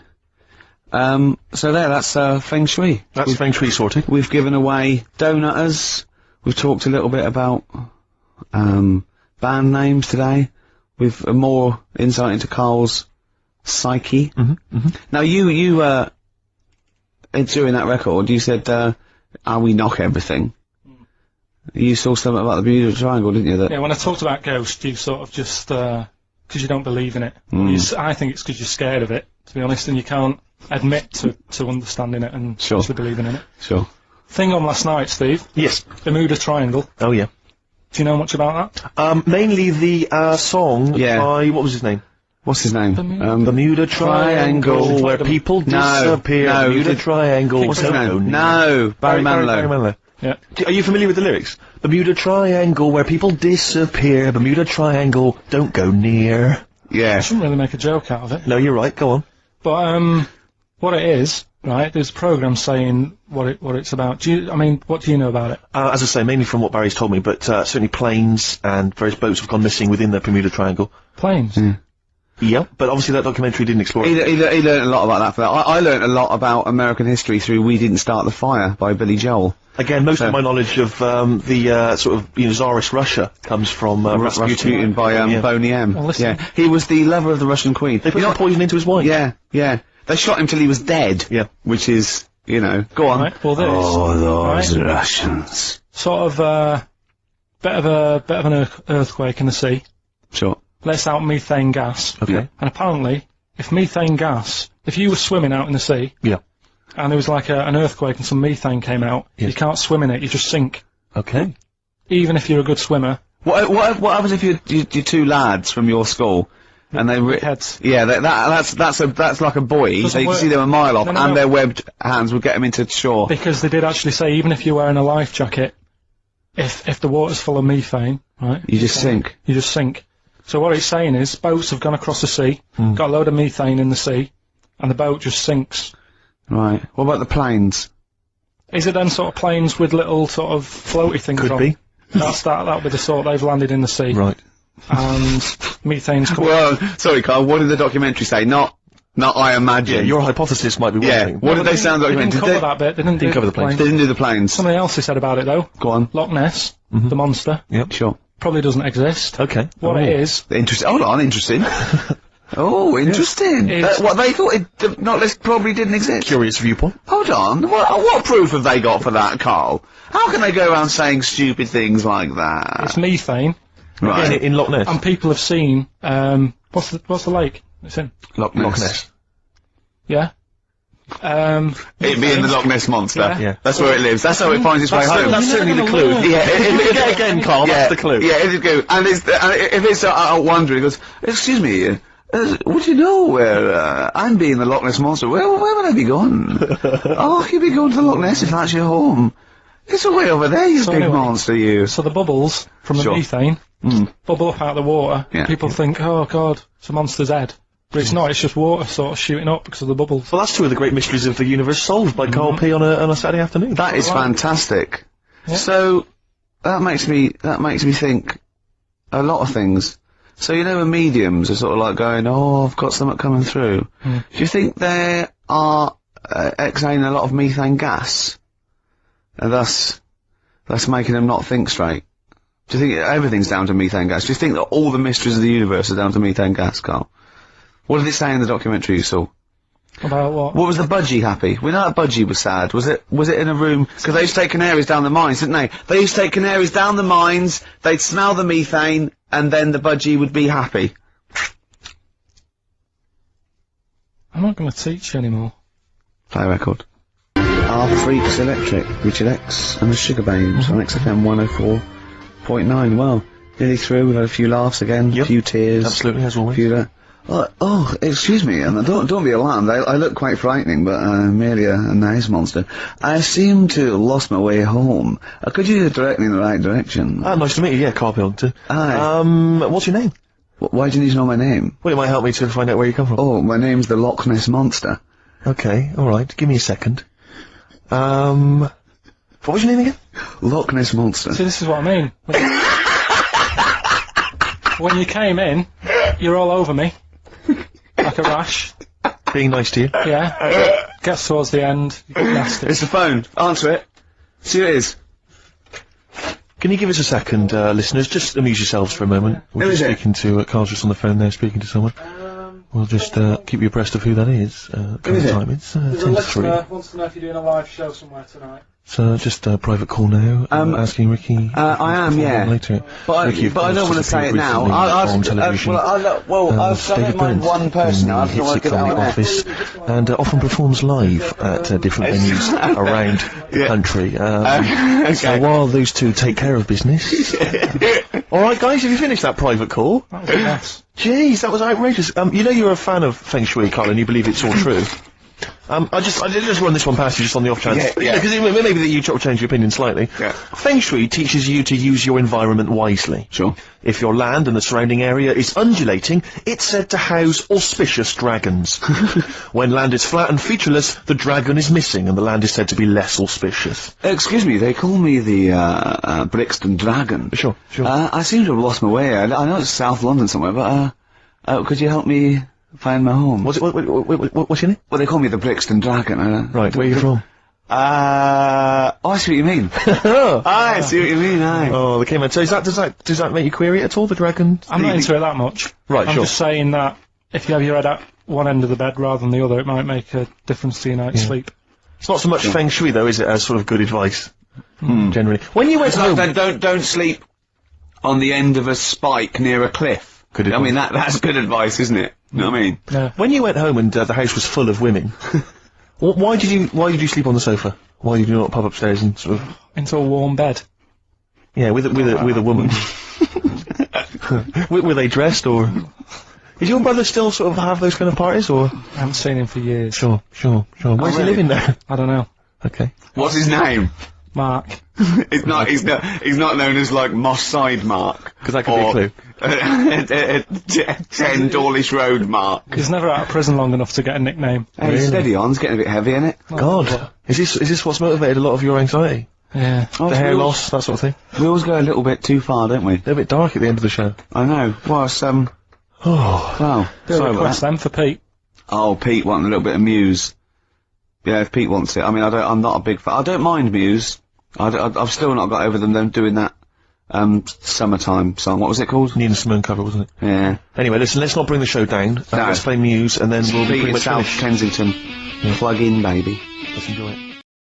[SPEAKER 1] So that's Feng Shui.
[SPEAKER 2] That's Feng Shui sorted.
[SPEAKER 1] We've given away donutters. We've talked a little bit about band names today. With more insight into Carl's psyche. Now you during that record you said we knock everything. You saw something about the Bermuda Triangle, didn't you?
[SPEAKER 5] Yeah, when I talked about Ghost, you sort of just, because you don't believe in it. I think it's because you're scared of it, to be honest, and you can't admit to understanding it and
[SPEAKER 1] Sure.
[SPEAKER 5] actually believing in it.
[SPEAKER 1] Sure.
[SPEAKER 5] Thing on last night, Steve,
[SPEAKER 2] Yes.
[SPEAKER 5] Bermuda Triangle.
[SPEAKER 2] Oh, yeah.
[SPEAKER 5] Do you know much about that?
[SPEAKER 2] Mainly the song
[SPEAKER 1] Yeah.
[SPEAKER 2] by... What was his name?
[SPEAKER 1] What's his name?
[SPEAKER 2] Bermuda Triangle, where people disappear.
[SPEAKER 1] no,
[SPEAKER 2] Bermuda Triangle.
[SPEAKER 1] What's his
[SPEAKER 2] don't
[SPEAKER 1] name?
[SPEAKER 2] go
[SPEAKER 1] No, Barry Manilow.
[SPEAKER 2] Barry Manilow.
[SPEAKER 5] Yeah.
[SPEAKER 2] Are you familiar with the lyrics? Bermuda Triangle, where people disappear. Bermuda Triangle, don't go near.
[SPEAKER 1] Yeah.
[SPEAKER 5] I shouldn't really make a joke out of it.
[SPEAKER 2] No, you're right. Go on.
[SPEAKER 5] But, what it is, right, there's a programme saying what it's about. What do you know about it?
[SPEAKER 2] As I say, mainly from what Barry's told me, but certainly planes and various boats have gone missing within the Bermuda Triangle.
[SPEAKER 5] Planes.
[SPEAKER 2] Yeah, but obviously that documentary didn't explore
[SPEAKER 1] He
[SPEAKER 2] it.
[SPEAKER 1] learned a lot about that. For that. I learned a lot about American history through "We Didn't Start the Fire" by Billy Joel.
[SPEAKER 2] Again, most of my knowledge of the sort of Tsarist Russia comes from
[SPEAKER 1] Rasputin by Boney M.
[SPEAKER 5] Well, listen.
[SPEAKER 1] Yeah, he was the lover of the Russian queen.
[SPEAKER 2] They put some poison into his wine.
[SPEAKER 1] Yeah, yeah. They shot him till he was dead.
[SPEAKER 2] Yeah.
[SPEAKER 1] Which is, go on.
[SPEAKER 5] Right, well, this.
[SPEAKER 1] Oh, those
[SPEAKER 5] right,
[SPEAKER 1] Russians.
[SPEAKER 5] sort of, bit of an earthquake in the sea.
[SPEAKER 1] Sure.
[SPEAKER 5] Lets out methane gas.
[SPEAKER 2] Okay.
[SPEAKER 1] Yeah.
[SPEAKER 5] And apparently, if you were swimming out in the sea,
[SPEAKER 2] Yeah.
[SPEAKER 5] and there was like an earthquake and some methane came out,
[SPEAKER 2] Yes.
[SPEAKER 5] you can't swim in it, you just sink.
[SPEAKER 2] Okay.
[SPEAKER 5] Even if you're a good swimmer.
[SPEAKER 1] What happens if you're two lads from your school and they
[SPEAKER 5] Heads.
[SPEAKER 1] yeah, that's like a buoy, so you can
[SPEAKER 5] work.
[SPEAKER 1] see them a mile off,
[SPEAKER 5] No, no,
[SPEAKER 1] and
[SPEAKER 5] no.
[SPEAKER 1] their webbed hands would get them into shore.
[SPEAKER 5] Because they did actually say, even if you're wearing a life jacket, if the water's full of methane, right?
[SPEAKER 1] You just sink.
[SPEAKER 5] You just sink. So what it's saying is, boats have gone across the sea, got a load of methane in the sea, and the boat just sinks.
[SPEAKER 1] Right. What about the planes?
[SPEAKER 5] Is it then sort of planes with little sort of floaty things
[SPEAKER 2] Could
[SPEAKER 5] on?
[SPEAKER 2] be.
[SPEAKER 5] That'll be the sort they've landed in the sea.
[SPEAKER 2] Right.
[SPEAKER 5] And methane's coming.
[SPEAKER 1] Well, sorry, Carl. What did the documentary say? Not I imagine.
[SPEAKER 2] Yeah, your hypothesis might be one
[SPEAKER 1] Yeah.
[SPEAKER 2] thing.
[SPEAKER 1] What did they sound
[SPEAKER 5] They
[SPEAKER 1] documentary?
[SPEAKER 5] didn't cover that bit. They didn't do
[SPEAKER 2] cover the planes.
[SPEAKER 1] They didn't do the planes.
[SPEAKER 5] Something else they said about it though.
[SPEAKER 1] Go on.
[SPEAKER 5] Loch Ness, the monster,
[SPEAKER 1] Sure.
[SPEAKER 5] probably doesn't exist.
[SPEAKER 2] Okay.
[SPEAKER 5] What it is,
[SPEAKER 1] Interesting. Hold on. Interesting. Oh, interesting.
[SPEAKER 5] It's-
[SPEAKER 1] What they thought the Loch Ness probably didn't exist.
[SPEAKER 2] Curious viewpoint.
[SPEAKER 1] Hold on. What proof have they got for that, Carl? How can they go around saying stupid things like that?
[SPEAKER 5] it's methane,
[SPEAKER 1] Right.
[SPEAKER 2] In Loch Ness.
[SPEAKER 5] and people have seen, what's the lake it's in?
[SPEAKER 1] Loch Ness.
[SPEAKER 2] Loch Ness.
[SPEAKER 5] Yeah?
[SPEAKER 1] It being the Loch Ness monster.
[SPEAKER 5] Yeah.
[SPEAKER 2] Yeah.
[SPEAKER 1] That's where it lives. That's how it finds its way home.
[SPEAKER 2] That's certainly the clue.
[SPEAKER 1] Yeah,
[SPEAKER 2] Get again, Carl, that's the clue.
[SPEAKER 1] Yeah, it's good. And if it's out wandering, it goes, excuse me, would you know where I'm being the Loch Ness monster? Where would I be going? Oh, you'd be going to the Loch Ness if that's your home. It's away over there, you
[SPEAKER 5] So
[SPEAKER 1] big
[SPEAKER 5] anyway,
[SPEAKER 1] monster, you.
[SPEAKER 5] So the bubbles from the
[SPEAKER 1] Sure.
[SPEAKER 5] methane bubble up out of the water.
[SPEAKER 1] Yeah.
[SPEAKER 5] People think, oh god, it's a monster's head. But it's not, it's just water sort of shooting up because of the bubbles.
[SPEAKER 2] Well, that's two of the great mysteries of the universe solved by Carl P on a Saturday afternoon.
[SPEAKER 1] That is fantastic. So that makes me think a lot of things. So when mediums are sort of like going, oh, I've got something coming through. Do you think they are exhaling a lot of methane gas, and thus making them not think straight? Do you think everything's down to methane gas? Do you think that all the mysteries of the universe are down to methane gas, Carl? What did it say in the documentary you saw?
[SPEAKER 5] About what?
[SPEAKER 1] What was the budgie happy? We know that budgie was sad. Was it in a room? Because they used to take canaries down the mines, didn't they? They used to take canaries down the mines, they'd smell the methane, and then the budgie would be happy.
[SPEAKER 5] I'm not going to teach you anymore.
[SPEAKER 1] Play a record. Our Freaks Electric, Richard X and the Sugar Babes on XFM 104.9. Well, nearly through. We've had a few laughs again, a few tears.
[SPEAKER 2] Absolutely, as always.
[SPEAKER 1] Excuse me, and don't be alarmed. I look quite frightening, but I'm merely a nice monster. I seem to have lost my way home. Could you direct me in the right direction?
[SPEAKER 2] Nice to meet you. Yeah, Karl Pilkington.
[SPEAKER 1] Hi.
[SPEAKER 2] What's your name?
[SPEAKER 1] Why do you need to know my name?
[SPEAKER 2] Well, it might help me to find out where you come from.
[SPEAKER 1] Oh, my name's the Loch Ness Monster.
[SPEAKER 2] Okay, alright, give me a second. What was your name again?
[SPEAKER 1] Loch Ness Monster.
[SPEAKER 5] See, this is what I mean. When you came in, you're all over me. Like a rash.
[SPEAKER 2] Being nice to you.
[SPEAKER 5] Yeah. Gets towards the end, you get nasty.
[SPEAKER 1] It's the phone. Answer it. See who it is.
[SPEAKER 2] Can you give us a second, listeners? Just amuse yourselves for a moment. We're just speaking to, Carl's just on the phone there speaking to someone. We'll just, keep you abreast of who that is. Current time, it's, 10 to 3.
[SPEAKER 5] Wants to know if you're doing a live show somewhere tonight.
[SPEAKER 2] So, just a private call now, asking Ricky...
[SPEAKER 1] I am, yeah.
[SPEAKER 2] Later.
[SPEAKER 1] But
[SPEAKER 2] Ricky,
[SPEAKER 1] I don't want to say it now. I've done it mind one person. I don't want to get
[SPEAKER 2] on
[SPEAKER 1] out
[SPEAKER 2] the office, and often performs live at different venues around the country. So while those two take care of business... Alright guys, have you finished that private call?
[SPEAKER 5] That was a mess.
[SPEAKER 2] Jeez, that was outrageous. You know you're a fan of Feng Shui, Carl, and you believe it's all true. I did just run this one past you just on the off chance.
[SPEAKER 1] Yeah.
[SPEAKER 2] Because maybe that you change your opinion slightly.
[SPEAKER 1] Yeah.
[SPEAKER 2] Feng Shui teaches you to use your environment wisely.
[SPEAKER 1] Sure.
[SPEAKER 2] If your land and the surrounding area is undulating, it's said to house auspicious dragons. When land is flat and featureless, the dragon is missing and the land is said to be less auspicious.
[SPEAKER 1] Excuse me, they call me the, Brixton Dragon.
[SPEAKER 2] Sure.
[SPEAKER 1] I seem to have lost my way. I know it's South London somewhere, but, could you help me find my home?
[SPEAKER 2] What's your name?
[SPEAKER 1] Well, they call me the Brixton Dragon.
[SPEAKER 2] Right, where are you from?
[SPEAKER 1] I see what you mean. I see what you mean, aye.
[SPEAKER 2] Oh, they came in. So does that make you query it at all, the dragon?
[SPEAKER 5] I'm not into it that much.
[SPEAKER 2] Right,
[SPEAKER 5] I'm
[SPEAKER 2] sure.
[SPEAKER 5] just saying that if you have your head at one end of the bed rather than the other, it might make a difference to your night's sleep.
[SPEAKER 2] It's not so much Feng Shui, though, is it, as sort of good advice, generally. When you went home...
[SPEAKER 1] Don't sleep on the end of a spike near a cliff.
[SPEAKER 2] Good
[SPEAKER 1] I mean, that's good advice, isn't it? You know what I mean?
[SPEAKER 5] Yeah.
[SPEAKER 2] When you went home and the house was full of women, why did you sleep on the sofa? Why did you not pop upstairs and sort of...
[SPEAKER 5] Into a warm bed.
[SPEAKER 2] Yeah, with a woman. Were they dressed, or... Is your brother still sort of have those kind of parties, or...?
[SPEAKER 5] I haven't seen him for years.
[SPEAKER 2] Sure. Where's he living now?
[SPEAKER 5] I don't know.
[SPEAKER 2] Okay.
[SPEAKER 1] What's his name?
[SPEAKER 5] Mark.
[SPEAKER 1] He's not known as, like, Moss Side Mark.
[SPEAKER 2] Because that could be a clue.
[SPEAKER 1] 10 Dawlish Road Mark.
[SPEAKER 5] He's never out of prison long enough to get a nickname.
[SPEAKER 1] Hey,
[SPEAKER 2] Really?
[SPEAKER 1] steady on, it's getting a bit heavy, isn't it?
[SPEAKER 2] God. Is this what's motivated a lot of your anxiety?
[SPEAKER 5] Yeah.
[SPEAKER 1] Oh,
[SPEAKER 2] The hair loss, that sort of thing?
[SPEAKER 1] We always go a little bit too far, don't we?
[SPEAKER 2] A little bit dark at the end of the show.
[SPEAKER 1] I know. Well, it's,
[SPEAKER 2] Oh.
[SPEAKER 1] well,
[SPEAKER 5] Do a
[SPEAKER 1] sorry about
[SPEAKER 5] request
[SPEAKER 1] that.
[SPEAKER 5] then for Pete.
[SPEAKER 1] Oh, Pete wanting a little bit of Muse. Yeah, if Pete wants it. I mean, I'm not a big fan. I don't mind Muse. I've still not got over them doing that, summertime song. What was it called?
[SPEAKER 2] Nina Simone cover, wasn't it?
[SPEAKER 1] Yeah.
[SPEAKER 2] Anyway, listen, let's not bring the show down.
[SPEAKER 1] No.
[SPEAKER 2] Let's play Muse, and then we'll be
[SPEAKER 1] Pete
[SPEAKER 2] pretty
[SPEAKER 1] in
[SPEAKER 2] much
[SPEAKER 1] South
[SPEAKER 2] finished.
[SPEAKER 1] Kensington. Plug in, baby.
[SPEAKER 2] Let's enjoy it.